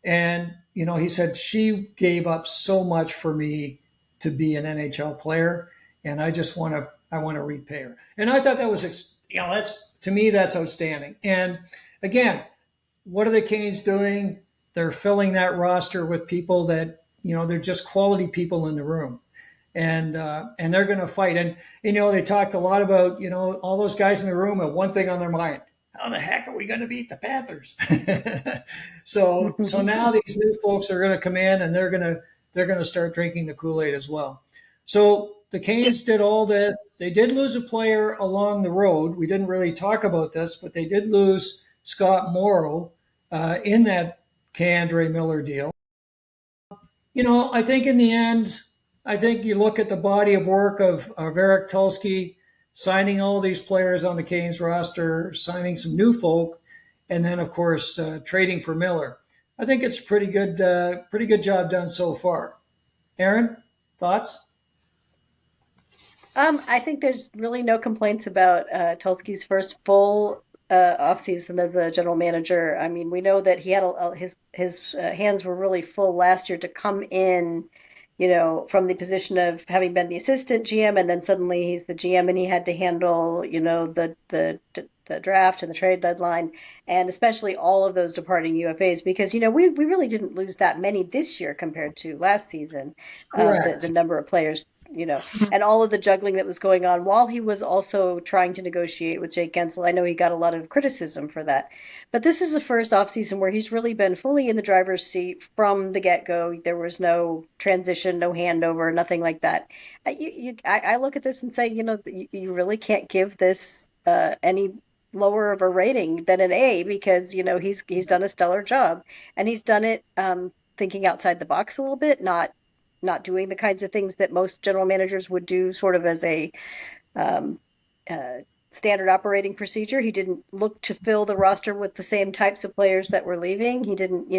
S1: And, he said, she gave up so much for me to be an NHL player, and I just want to repay her. And I thought that was, to me, that's outstanding. And again, what are the Canes doing? They're filling that roster with people that, they're just quality people in the room. And they're going to fight. And, they talked a lot about, all those guys in the room have one thing on their mind. How the heck are we going to beat the Panthers? So now these new folks are going to come in and they're going to start drinking the Kool-Aid as well. So the Canes did all this. They did lose a player along the road. We didn't really talk about this, but they did lose Scott Morrow in that K'Andre Miller deal. I think in the end, you look at the body of work of Eric Tulsky, signing all these players on the Canes roster, signing some new folk, and then, of course, trading for Miller. I think it's pretty good job done so far. Aaron, thoughts?
S2: I think there's really no complaints about Tulsky's first full offseason as a general manager. I mean, we know that he had his hands were really full last year to come in from the position of having been the assistant GM, and then suddenly he's the GM and he had to handle, the draft and the trade deadline, and especially all of those departing UFAs, because, we really didn't lose that many this year compared to last season. The number of players, and all of the juggling that was going on while he was also trying to negotiate with Jake Gensel. I know he got a lot of criticism for that. But this is the first offseason where he's really been fully in the driver's seat from the get-go. There was no transition, no handover, nothing like that. I look at this and say, you really can't give this any lower of a rating than an A, because, he's done a stellar job. And he's done it thinking outside the box a little bit, not doing the kinds of things that most general managers would do sort of as a standard operating procedure. He didn't look to fill the roster with the same types of players that were leaving. He didn't,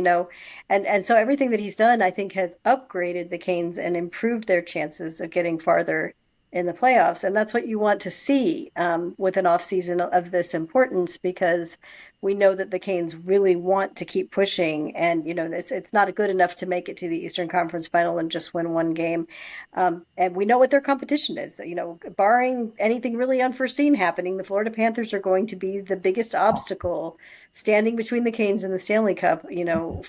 S2: and so everything that he's done, I think, has upgraded the Canes and improved their chances of getting farther in the playoffs. And that's what you want to see with an offseason of this importance, because we know that the Canes really want to keep pushing, and it's not good enough to make it to the Eastern Conference Final and just win one game. And we know what their competition is. Barring anything really unforeseen happening, the Florida Panthers are going to be the biggest obstacle standing between the Canes and the Stanley Cup.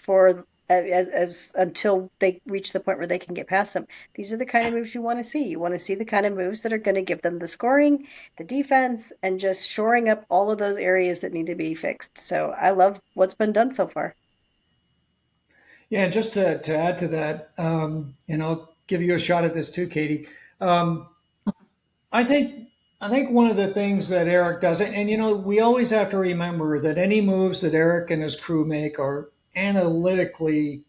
S2: For as until they reach the point where they can get past them. These are the kind of moves you want to see. You want to see the kind of moves that are going to give them the scoring, the defense, and just shoring up all of those areas that need to be fixed. So I love what's been done so far.
S1: Yeah, and just to add to that, and I'll give you a shot at this too, Katie. I think one of the things that Eric does, and we always have to remember that any moves that Eric and his crew make are analytically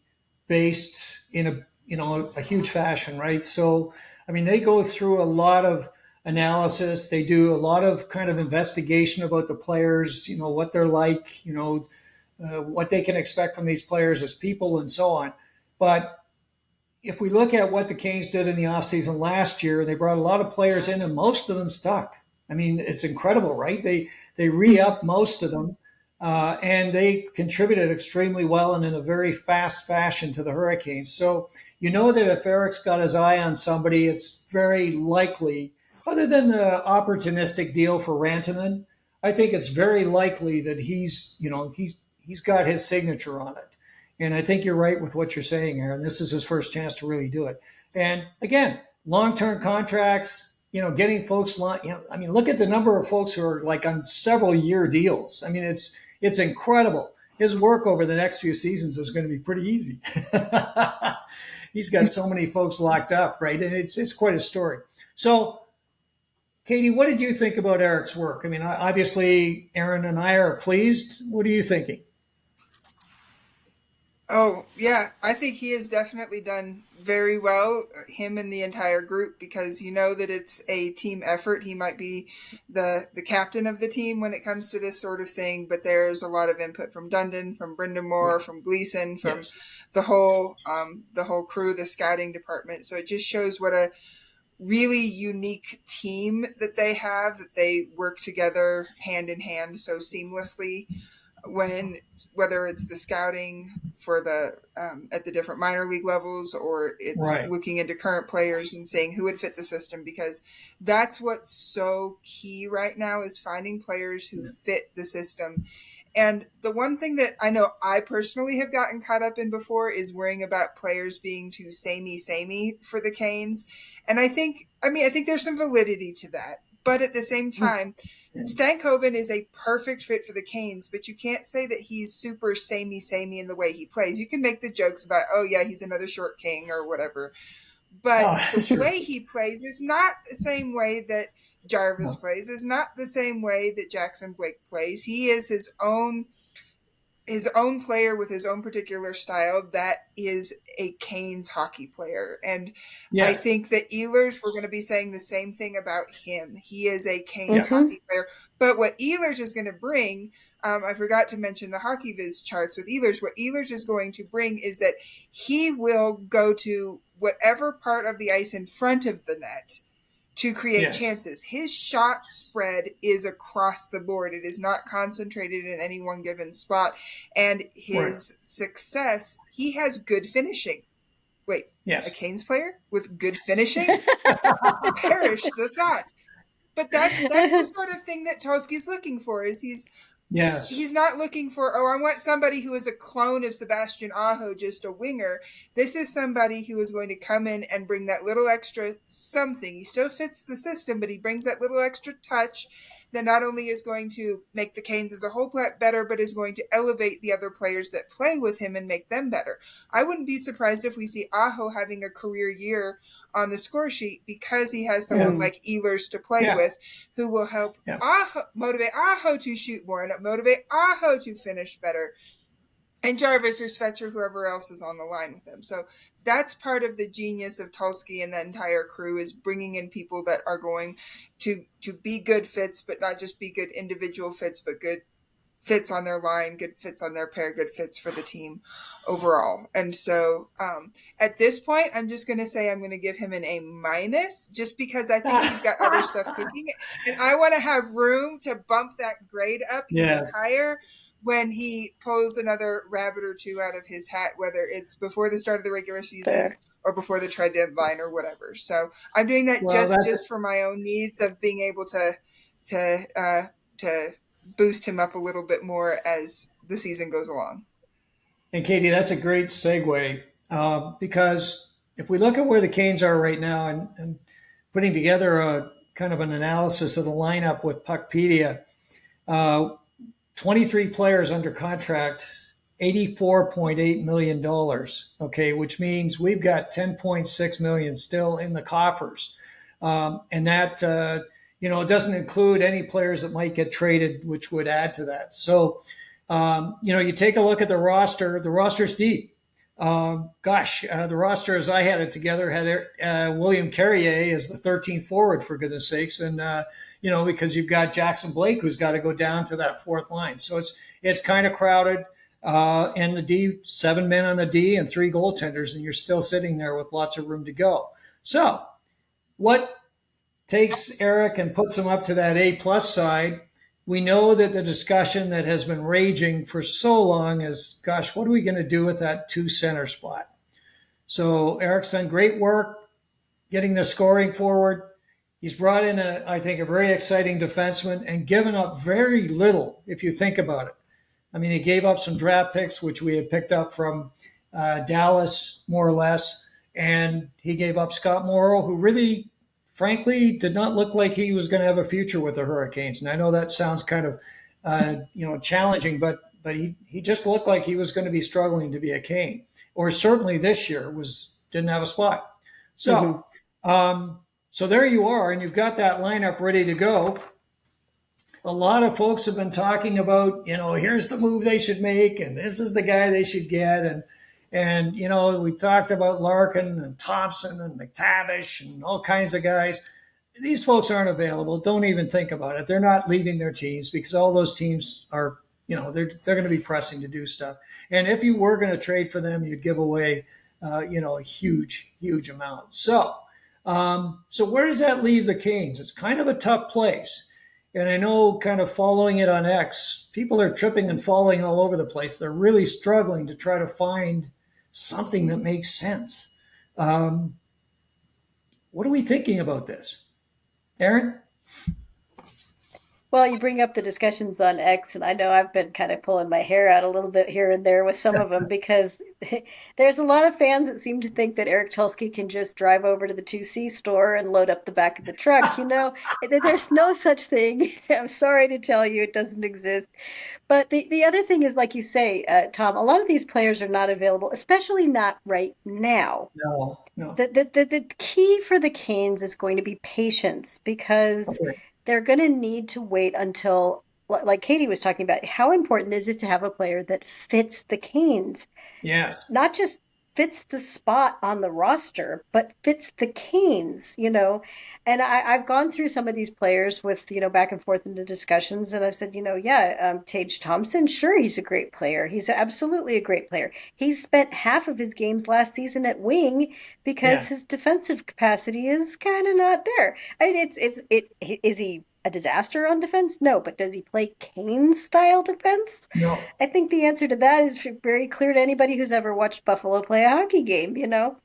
S1: based in a huge fashion, right? So, they go through a lot of analysis. They do a lot of kind of investigation about the players, what they're like, what they can expect from these players as people and so on. But if we look at what the Canes did in the offseason last year, they brought a lot of players in and most of them stuck. It's incredible, right? They re-upped most of them. And they contributed extremely well and in a very fast fashion to the Hurricanes. So that if Eric's got his eye on somebody, it's very likely, other than the opportunistic deal for Rantanen, I think it's very likely that he's got his signature on it. And I think you're right with what you're saying, Aaron. This is his first chance to really do it. And again, long-term contracts, getting folks, look at the number of folks who are like on several year deals. It's incredible. His work over the next few seasons is going to be pretty easy. He's got so many folks locked up, right? And it's quite a story. So, Katie, what did you think about Eric's work? Obviously, Aaron and I are pleased. What are you thinking?
S3: Oh, yeah. I think he has definitely done very well, him and the entire group, because that it's a team effort. He might be the captain of the team when it comes to this sort of thing, but there's a lot of input from Dundon, from Brind'Amour, from Gleason, from the whole crew, the scouting department. So it just shows what a really unique team that they have, that they work together hand in hand so seamlessly. Whether it's the scouting for the at the different minor league levels, or it's looking into current players and saying who would fit the system, because that's what's so key right now, is finding players who fit the system. And the one thing that I know I personally have gotten caught up in before is worrying about players being too samey for the Canes. And I think there's some validity to that. But at the same time, Stankoven is a perfect fit for the Canes, but you can't say that he's super samey in the way he plays. You can make the jokes about, he's another short king or whatever. But the way he plays is not the same way that Jarvis plays, is not the same way that Jackson Blake plays. He is his own player with his own particular style. That is a Canes hockey player. And I think that Ehlers, we're going to be saying the same thing about him. He is a Canes hockey player. But what Ehlers is going to bring, I forgot to mention the Hockey Viz charts with Ehlers. What Ehlers is going to bring is that he will go to whatever part of the ice in front of the net to create chances. His shot spread is across the board. It is not concentrated in any one given spot. And his success, he has good finishing. Wait,
S1: Yes.
S3: a Canes player with good finishing? Perish the thought. But that's the sort of thing that Tulsky's looking for. Is he's not looking for, I want somebody who is a clone of Sebastian Aho, just a winger. This is somebody who is going to come in and bring that little extra something. He still fits the system, but he brings that little extra touch that not only is going to make the Canes as a whole better, but is going to elevate the other players that play with him and make them better. I wouldn't be surprised if we see Aho having a career year on the score sheet because he has someone like Ehlers to play with who will help motivate Aho to shoot more and motivate Aho to finish better. And Jarvis or Svetcher, whoever else is on the line with him. So that's part of the genius of Tulsky and the entire crew, is bringing in people that are going to be good fits, but not just be good individual fits, but good fits on their line, good fits on their pair, good fits for the team overall. And so at this point, I'm just going to say I'm going to give him an A- just because I think he's got other stuff cooking. And I want to have room to bump that grade up even higher when he pulls another rabbit or two out of his hat, whether it's before the start of the regular season or before the trade deadline or whatever. So I'm doing that just for my own needs of being able to boost him up a little bit more as the season goes along.
S1: And Katie, that's a great segue because if we look at where the Canes are right now and putting together a kind of an analysis of the lineup with Puckpedia, 23 players under contract, $84.8 million, okay, which means we've got $10.6 million still in the coffers. And that, it doesn't include any players that might get traded, which would add to that. So, you take a look at the roster. The roster's deep. The roster, as I had it together, had William Carrier as the 13th forward, for goodness sakes. And, because you've got Jackson Blake, who's got to go down to that fourth line. So it's kind of crowded. And the D, 7 men on the D and 3 goaltenders, and you're still sitting there with lots of room to go. So what takes Eric and puts him up to that A+ side? We know that the discussion that has been raging for so long is, gosh, what are we going to do with that 2 center spot? So Eric's done great work getting the scoring forward. He's brought in, I think, a very exciting defenseman and given up very little, if you think about it. I mean, he gave up some draft picks, which we had picked up from Dallas, more or less, and he gave up Scott Morrow, who really, frankly, did not look like he was going to have a future with the Hurricanes. And I know that sounds kind of, challenging, but he just looked like he was going to be struggling to be a Cane, or certainly this year didn't have a spot. So, so there you are, and you've got that lineup ready to go. A lot of folks have been talking about, here's the move they should make, and this is the guy they should get, and we talked about Larkin and Thompson and McTavish and all kinds of guys. These folks aren't available. Don't even think about it. They're not leaving their teams because all those teams are, they're going to be pressing to do stuff. And if you were going to trade for them, you'd give away, a huge, huge amount. So where does that leave the Canes? It's kind of a tough place. And I know, kind of following it on X, people are tripping and falling all over the place. They're really struggling to try to find something that makes sense. What are we thinking about this? Aaron?
S2: Well, you bring up the discussions on X, and I know I've been kind of pulling my hair out a little bit here and there with some of them because there's a lot of fans that seem to think that Eric Tulsky can just drive over to the 2C store and load up the back of the truck. There's no such thing. I'm sorry to tell you, it doesn't exist. But the other thing is, like you say, Tom, a lot of these players are not available, especially not right now.
S1: No.
S2: The key for the Canes is going to be patience because they're going to need to wait until, like Katie was talking about, how important is it to have a player that fits the Canes?
S1: Yes.
S2: Not just fits the spot on the roster, but fits the Canes, And I've gone through some of these players with, back and forth in the discussions, and I've said, Tage Thompson, sure, he's a great player. He's absolutely a great player. He spent half of his games last season at wing because his defensive capacity is kind of not there. I mean, is he a disaster on defense? No, but does he play Kane-style defense?
S1: No.
S2: I think the answer to that is very clear to anybody who's ever watched Buffalo play a hockey game, you know?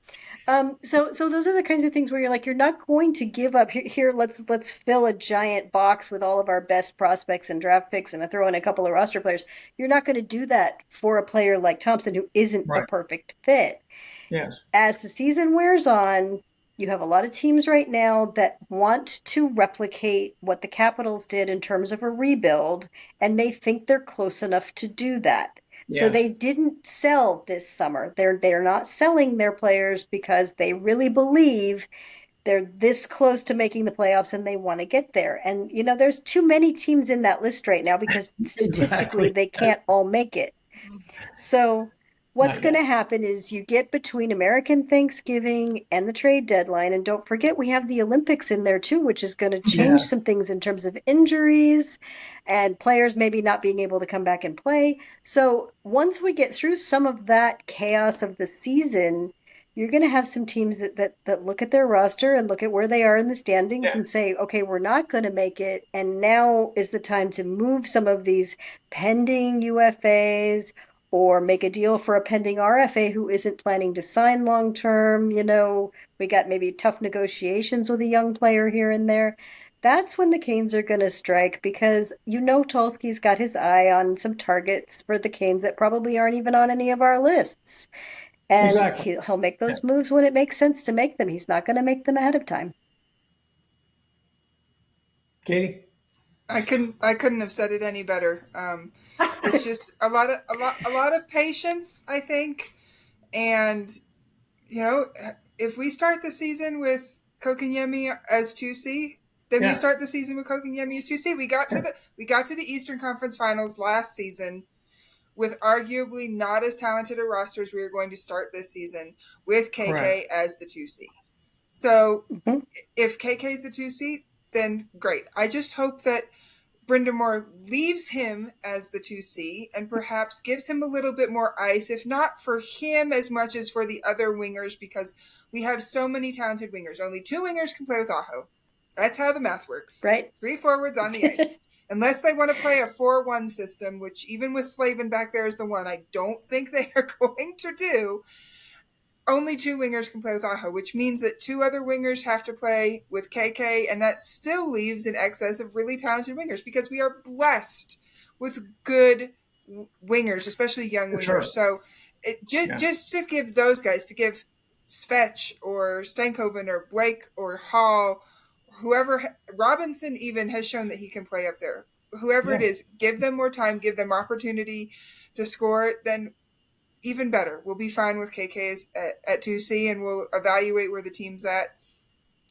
S2: So those are the kinds of things where you're like, you're not going to give up. Here, let's fill a giant box with all of our best prospects and draft picks and throw in a couple of roster players. You're not going to do that for a player like Thompson who isn't the perfect fit.
S1: Yes.
S2: As the season wears on, you have a lot of teams right now that want to replicate what the Capitals did in terms of a rebuild, and they think they're close enough to do that. So they didn't sell this summer. They're not selling their players because they really believe they're this close to making the playoffs and they want to get there. And, you know, there's too many teams in that list right now because statistically they can't all make it. So what's going to happen is you get between American Thanksgiving and the trade deadline. And don't forget, we have the Olympics in there too, which is going to change some things in terms of injuries and players maybe not being able to come back and play. So once we get through some of that chaos of the season, you're going to have some teams that look at their roster and look at where they are in the standings and say, okay, we're not going to make it. And now is the time to move some of these pending UFAs or make a deal for a pending RFA who isn't planning to sign long term. You know, we got maybe tough negotiations with a young player here and there. That's when the Canes are going to strike because, you know, Tulsky's got his eye on some targets for the Canes that probably aren't even on any of our lists. And he'll make those moves when it makes sense to make them. He's not going to make them ahead of time.
S1: Katie?
S3: I couldn't have said it any better. It's just a lot of patience, I think. And, you know, if we start the season with Kotkaniemi as 2C, then we start the season with Kotkaniemi as 2C. We got to the Eastern Conference Finals last season with arguably not as talented a roster as we are going to start this season with KK as the 2C. So if KK is the 2C, then great. I just hope that Brind'Amour leaves him as the 2C and perhaps gives him a little bit more ice, if not for him as much as for the other wingers, because we have so many talented wingers. Only 2 wingers can play with Aho. That's how the math works.
S2: Right.
S3: 3 forwards on the ice. Unless they want to play a 4-1 system, which even with Slavin back there is the one I don't think they are going to do, only 2 wingers can play with Aho, which means that 2 other wingers have to play with KK, and that still leaves an excess of really talented wingers because we are blessed with good wingers, especially young wingers. Sure. So just to give those guys, to give Spce or Stankoven or Blake or Hall, whoever, Robinson even has shown that he can play up there. Whoever it is, give them more time, give them opportunity to score, then even better. We'll be fine with KK's at 2C, and we'll evaluate where the team's at.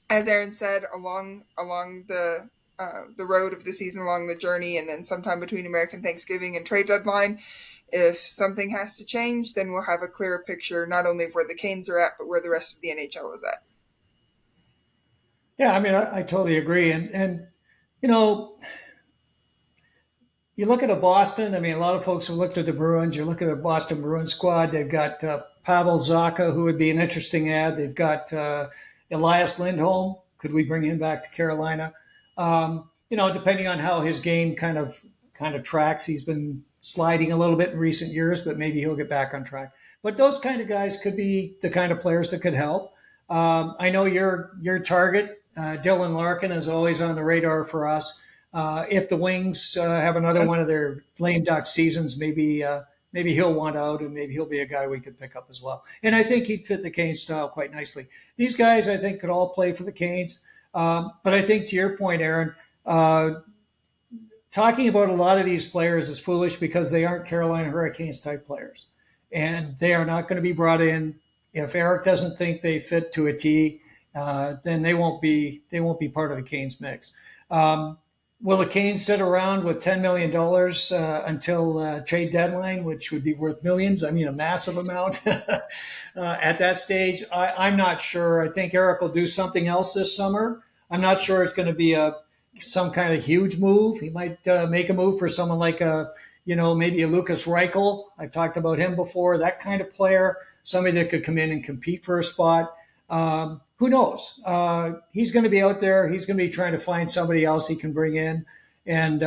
S3: As Aaron said, along the road of the season, along the journey, and then sometime between American Thanksgiving and trade deadline, if something has to change, then we'll have a clearer picture, not only of where the Canes are at, but where the rest of the NHL is at.
S1: Yeah, I mean, I totally agree. And you know, you look at a Boston, I mean, a lot of folks have looked at the Bruins. You look at a Boston Bruins squad, they've got Pavel Zacha, who would be an interesting ad. They've got Elias Lindholm. Could we bring him back to Carolina? You know, depending on how his game kind of tracks. He's been sliding a little bit in recent years, but maybe he'll get back on track. But those kind of guys could be the kind of players that could help. I know your target, Dylan Larkin, is always on the radar for us. If the Wings have another one of their lame duck seasons, maybe he'll want out, and maybe he'll be a guy we could pick up as well. And I think he'd fit the Canes style quite nicely. These guys, I think, could all play for the Canes. But I think, to your point, Aaron, talking about a lot of these players is foolish because they aren't Carolina Hurricanes type players, and they are not going to be brought in. If Eric doesn't think they fit to a T, then they won't be part of the Canes mix. Will the Canes sit around with $10 million until trade deadline, which would be worth millions? I mean, a massive amount at that stage. I'm not sure. I think Eric will do something else this summer. I'm not sure it's going to be some kind of huge move. He might make a move for someone like maybe a Lucas Reichel. I've talked about him before. That kind of player, somebody that could come in and compete for a spot. Who knows? He's going to be out there. He's going to be trying to find somebody else he can bring in, and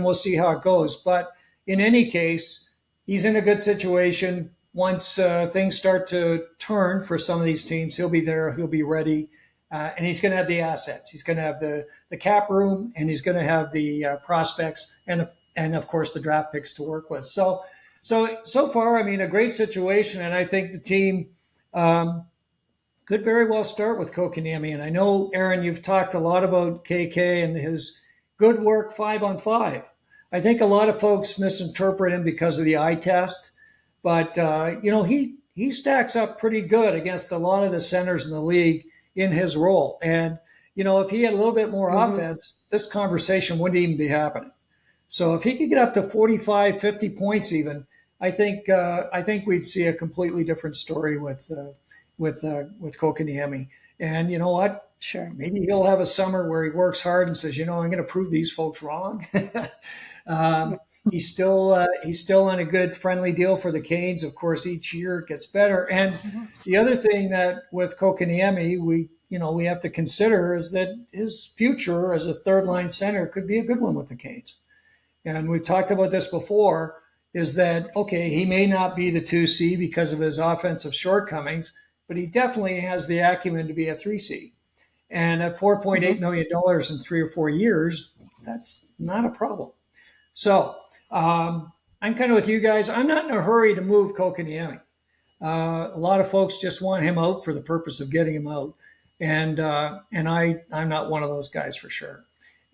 S1: we'll see how it goes. But in any case, he's in a good situation. Once things start to turn for some of these teams, he'll be there. He'll be ready, and he's going to have the assets. He's going to have the cap room, and he's going to have the prospects and of course the draft picks to work with. So far, I mean, a great situation, and I think the team could very well start with Kotkaniemi. And I know, Aaron, you've talked a lot about KK and his good work 5-on-5. I think a lot of folks misinterpret him because of the eye test, but he stacks up pretty good against a lot of the centers in the league in his role. And if he had a little bit more offense, this conversation wouldn't even be happening. So if he could get up to 45, 50 points even, I think we'd see a completely different story with Kotkaniemi. And you know what?
S2: Sure.
S1: Maybe he'll have a summer where he works hard and says, I'm going to prove these folks wrong. He's still on a good friendly deal for the Canes. Of course, each year it gets better. And the other thing that with Kotkaniemi, we have to consider is that his future as a third line center could be a good one with the Canes. And we've talked about this before, is that, okay, he may not be the 2C because of his offensive shortcomings, but he definitely has the acumen to be a 3C. And at $4.8 million in 3 or 4 years, that's not a problem. So I'm kind of with you guys. I'm not in a hurry to move Kotkaniemi. A lot of folks just want him out for the purpose of getting him out. And I'm not one of those guys for sure.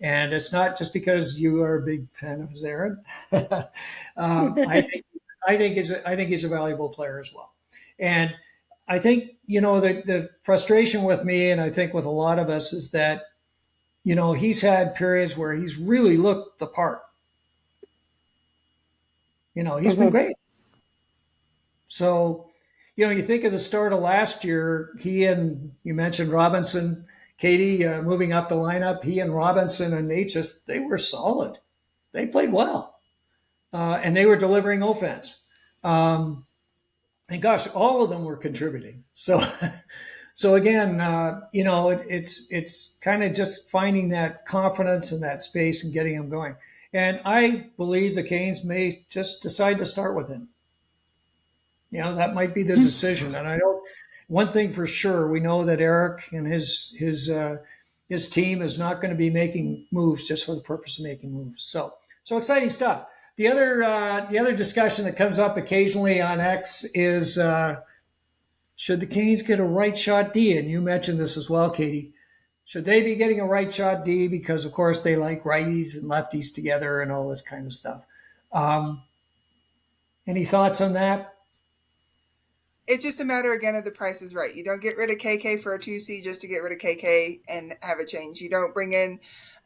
S1: And it's not just because you are a big fan of his, Aaron. I think he's a valuable player as well. And I think, the frustration with me, and I think with a lot of us, is that, he's had periods where he's really looked the part. He's been great. So, you think of the start of last year, he and you mentioned Robinson, Katie, moving up the lineup, he and Robinson and they were solid. They played well. And they were delivering offense. And gosh, all of them were contributing. So again, it's kind of just finding that confidence and that space and getting them going. And I believe the Canes may just decide to start with him. That might be the decision. And I don't. One thing for sure, we know that Eric and his team is not going to be making moves just for the purpose of making moves. So exciting stuff. The other discussion that comes up occasionally on X is should the Canes get a right shot D? And you mentioned this as well, Katie. Should they be getting a right shot D? Because of course they like righties and lefties together and all this kind of stuff. Any thoughts on that?
S3: It's just a matter, again, of the price is right. You don't get rid of KK for a 2C just to get rid of KK and have a change. You don't bring in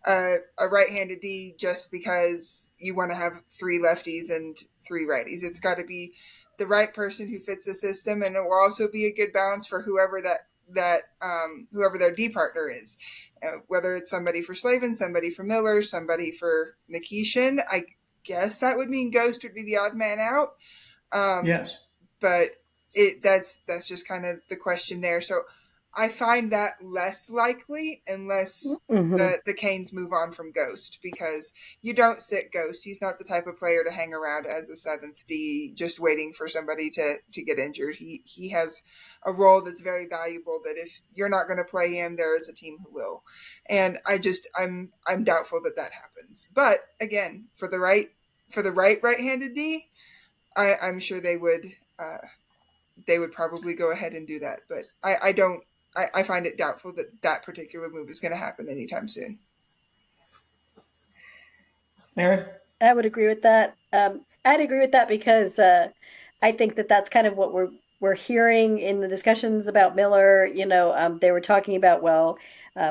S3: a right-handed D just because you want to have 3 lefties and 3 righties. It's got to be the right person who fits the system, and it will also be a good balance for whoever whoever their D partner is. Whether it's somebody for Slavin, somebody for Miller, somebody for Nikishin. I guess that would mean Ghost would be the odd man out.
S1: Yes.
S3: But that's just kind of the question there. So I find that less likely unless the Canes move on from Ghost, because you don't sit Ghost. He's not the type of player to hang around as a 7th D just waiting for somebody to get injured. He has a role that's very valuable, that if you're not going to play him, there is a team who will. And I'm doubtful that happens. But again, for the right-handed D, I'm sure they would probably go ahead and do that. But I find it doubtful that particular move is going to happen anytime soon.
S1: Aaron?
S2: I would agree with that. I'd agree with that because I think that's kind of what we're hearing in the discussions about Miller. They were talking about,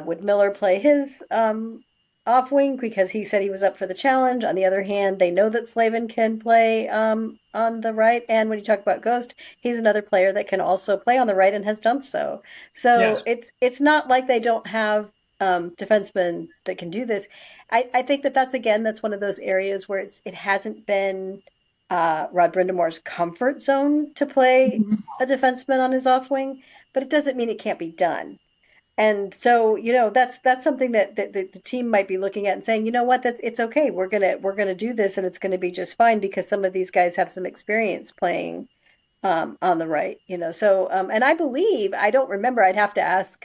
S2: would Miller play his off wing because he said he was up for the challenge? On the other hand, they know that Slavin can play on the right. And when you talk about Ghost, he's another player that can also play on the right and has done so. So yes. It's not like they don't have defensemen that can do this. I think that's one of those areas where it hasn't been Rod Brind'Amour's comfort zone to play a defenseman on his off wing. but it doesn't mean it can't be done. And so, that's something that the team might be looking at and saying, you know what, it's okay. We're gonna do this, and it's gonna be just fine because some of these guys have some experience playing on the right. So and I don't remember. I'd have to ask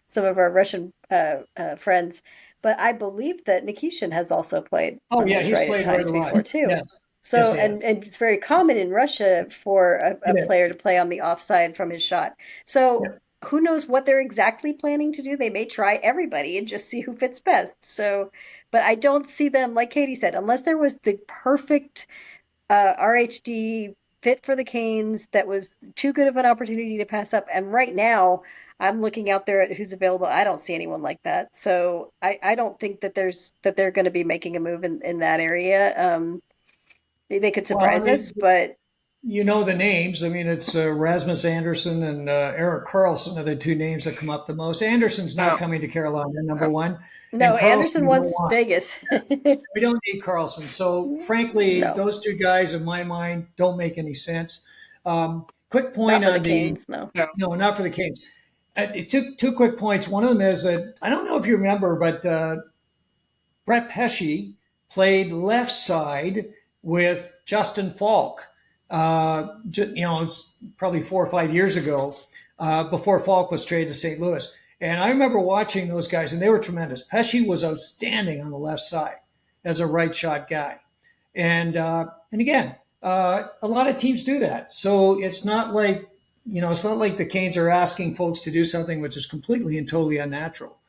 S2: some of our Russian friends, but I believe that Nikishin has also played
S1: Oh
S2: on
S1: yeah,
S2: his
S1: he's
S2: right at
S1: played right
S2: times
S1: a lot.
S2: before too.
S1: Yeah. Yes,
S2: So,
S1: he has.
S2: and it's very common in Russia for a
S1: It is.
S2: player to play on the offside from his shot. So
S1: Yeah.
S2: who knows what they're exactly planning to do? They may try everybody and just see who fits best. So, but I don't see them, like Katie said, unless there was the perfect RHD fit for the Canes that was too good of an opportunity to pass up. And right now, I'm looking out there at who's available. I don't see anyone like that. So I don't think that they're going to be making a move in that area. They could
S1: Well, I
S2: surprise us,
S1: mean,
S2: but
S1: you know the names. I mean, it's Rasmus Anderson and Eric Carlson are the two names that come up the most. Anderson's not coming to Carolina, number one,
S2: no,
S1: and Carlson
S2: Anderson
S1: we don't
S2: wants
S1: want.
S2: Vegas.
S1: We don't need Carlson. So, frankly,
S2: No,
S1: those two guys, in my mind, don't make any sense. Quick
S2: not
S1: point
S2: for the
S1: on the
S2: Canes. No.
S3: No.
S1: no, not for the Canes. It took two quick points. One of them is that I don't know if you remember, but Brett Pesce played left side with Justin Falk. It's probably 4 or 5 years ago, before Falk was traded to St. Louis. And I remember watching those guys, and they were tremendous. Pesce was outstanding on the left side as a right shot guy. And again, a lot of teams do that. So it's not like the Canes are asking folks to do something which is completely and totally unnatural.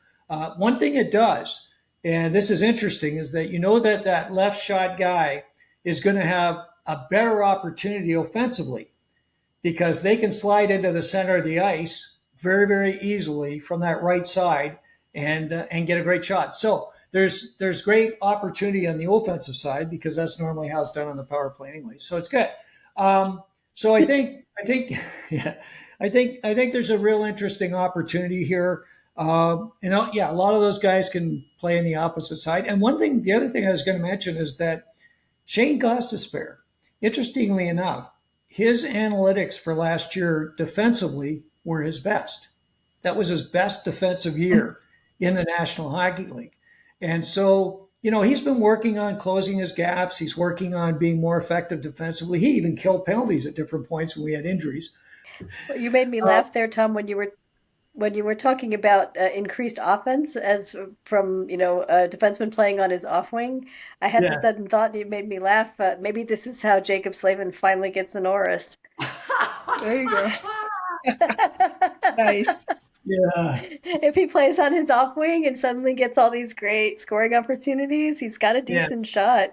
S1: One thing it does, and this is interesting, is that that left shot guy is going to have a better opportunity offensively because they can slide into the center of the ice very, very easily from that right side and get a great shot. So there's great opportunity on the offensive side because that's normally how it's done on the power play anyway. So it's good. So I think yeah, I think there's a real interesting opportunity here. A lot of those guys can play on the opposite side. And the other thing I was going to mention is that Shane Gostisbehere, interestingly enough, his analytics for last year defensively were his best. That was his best defensive year in the National Hockey League. And so, he's been working on closing his gaps. He's working on being more effective defensively. He even killed penalties at different points when we had injuries.
S2: You made me laugh there, Tom, when you were talking about increased offense as from a defenseman playing on his off wing. I had the
S1: Yeah.
S2: sudden thought, you made me laugh. Maybe this is how Jacob Slavin finally gets an Norris.
S3: There you go. Nice.
S1: Yeah.
S2: If he plays on his off wing and suddenly gets all these great scoring opportunities, he's got a
S1: Yeah.
S2: decent shot.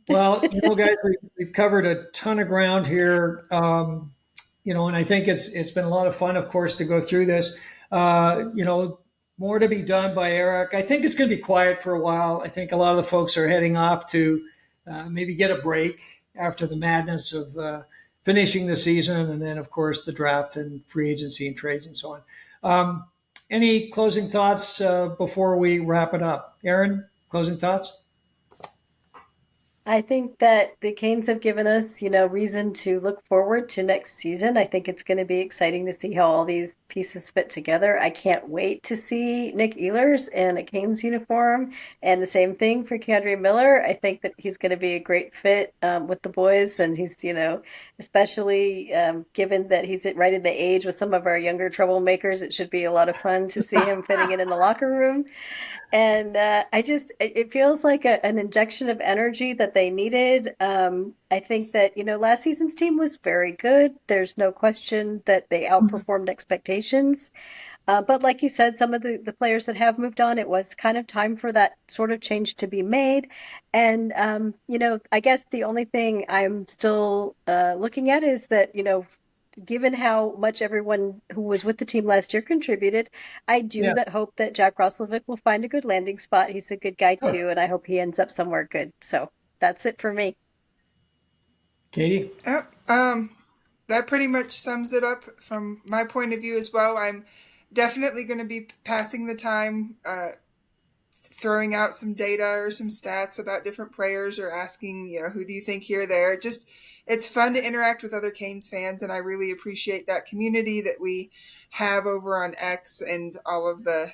S1: Well, guys, we've covered a ton of ground here. And I think it's been a lot of fun, of course, to go through this. More to be done by Eric. I think it's going to be quiet for a while. I think a lot of the folks are heading off to maybe get a break after the madness of finishing the season, and then, of course, the draft and free agency and trades and so on. Any closing thoughts before we wrap it up? Aaron, closing thoughts?
S2: I think that the Canes have given us, reason to look forward to next season. I think it's going to be exciting to see how all these pieces fit together. I can't wait to see Nick Ehlers in a Canes uniform, and the same thing for K'Andre Miller. I think that he's going to be a great fit with the boys, and he's, especially given that he's right in the age with some of our younger troublemakers. It should be a lot of fun to see him fitting in the locker room. And it feels like an injection of energy that they needed. I think that, last season's team was very good. There's no question that they outperformed expectations. But like you said, some of the players that have moved on, it was kind of time for that sort of change to be made. And, I guess the only thing I'm still looking at is that, given how much everyone who was with the team last year contributed, I do hope that Jack Roslovic will find a good landing spot. He's a good guy too, and I hope he ends up somewhere good. So that's it for me.
S1: Katie?
S3: Yep. That pretty much sums it up from my point of view as well. I'm definitely going to be passing the time throwing out some data or some stats about different players, or asking, who do you think here, there. It's fun to interact with other Canes fans, and I really appreciate that community that we have over on X and all of the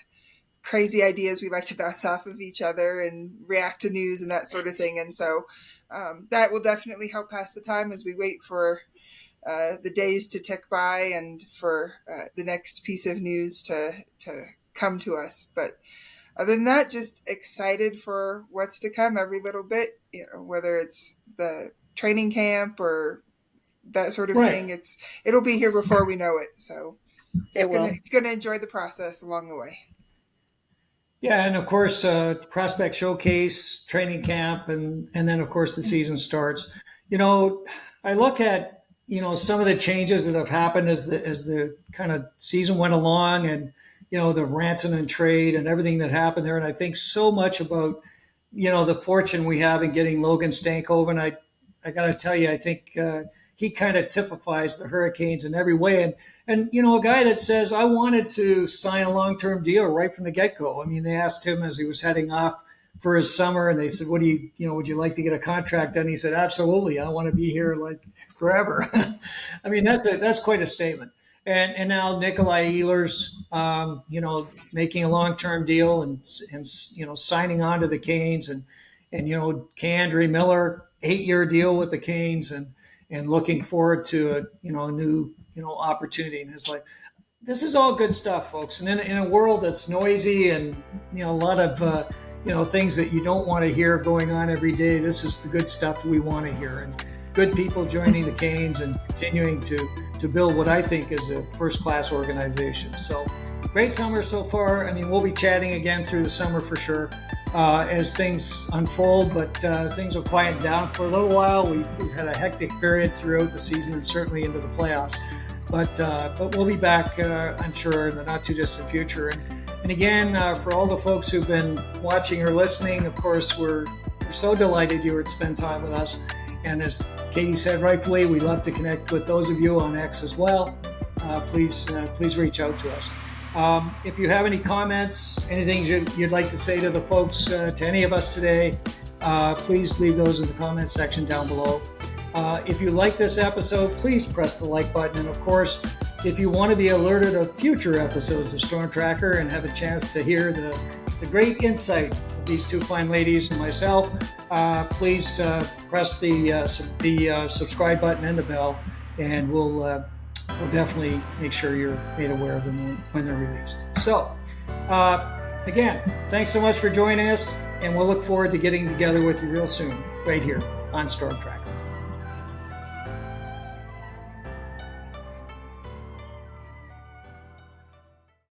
S3: crazy ideas we like to bounce off of each other and react to news and that sort of thing. And so that will definitely help pass the time as we wait for the days to tick by and for the next piece of news to come to us. But other than that, just excited for what's to come every little bit, whether it's the training camp or that sort of thing. It'll be here before we know it. So just gonna enjoy the process along the way.
S1: Yeah, and of course, prospect showcase, training camp, and then of course the season starts. I look at some of the changes that have happened as the kind of season went along, and the Rantanen trade and everything that happened there, and I think so much about the fortune we have in getting Logan Stankoven. I got to tell you, I think he kind of typifies the Hurricanes in every way. And a guy that says, I wanted to sign a long-term deal right from the get-go. I mean, they asked him as he was heading off for his summer, and they said, would you like to get a contract done? He said, absolutely. I want to be here like forever. I mean, that's quite a statement. And now Nikolaj Ehlers, making a long-term deal and signing on to the Canes, and K'Andre Miller, 8-year deal with the Canes, and looking forward to a new opportunity in his life. This is all good stuff, folks. And in a world that's noisy and a lot of things that you don't want to hear going on every day, this is the good stuff we want to hear. And good people joining the Canes and continuing to build what I think is a first-class organization. So great summer so far. I mean, we'll be chatting again through the summer for sure as things unfold, but things will quieten down for a little while. We've had a hectic period throughout the season and certainly into the playoffs. But we'll be back, I'm sure, in the not-too-distant future. And again, for all the folks who've been watching or listening, of course, we're so delighted you would spend time with us. And as Katie said rightfully, we love to connect with those of you on X as well. Please reach out to us. If you have any comments, anything you'd like to say to the folks, to any of us today, please leave those in the comments section down below. If you like this episode, please press the like button. And of course, if you want to be alerted of future episodes of Storm Tracker and have a chance to hear the great insight of these two fine ladies and myself, please press the subscribe button and the bell, and we'll definitely make sure you're made aware of them when they're released. So, again, thanks so much for joining us, and we'll look forward to getting together with you real soon, right here on Storm Tracker.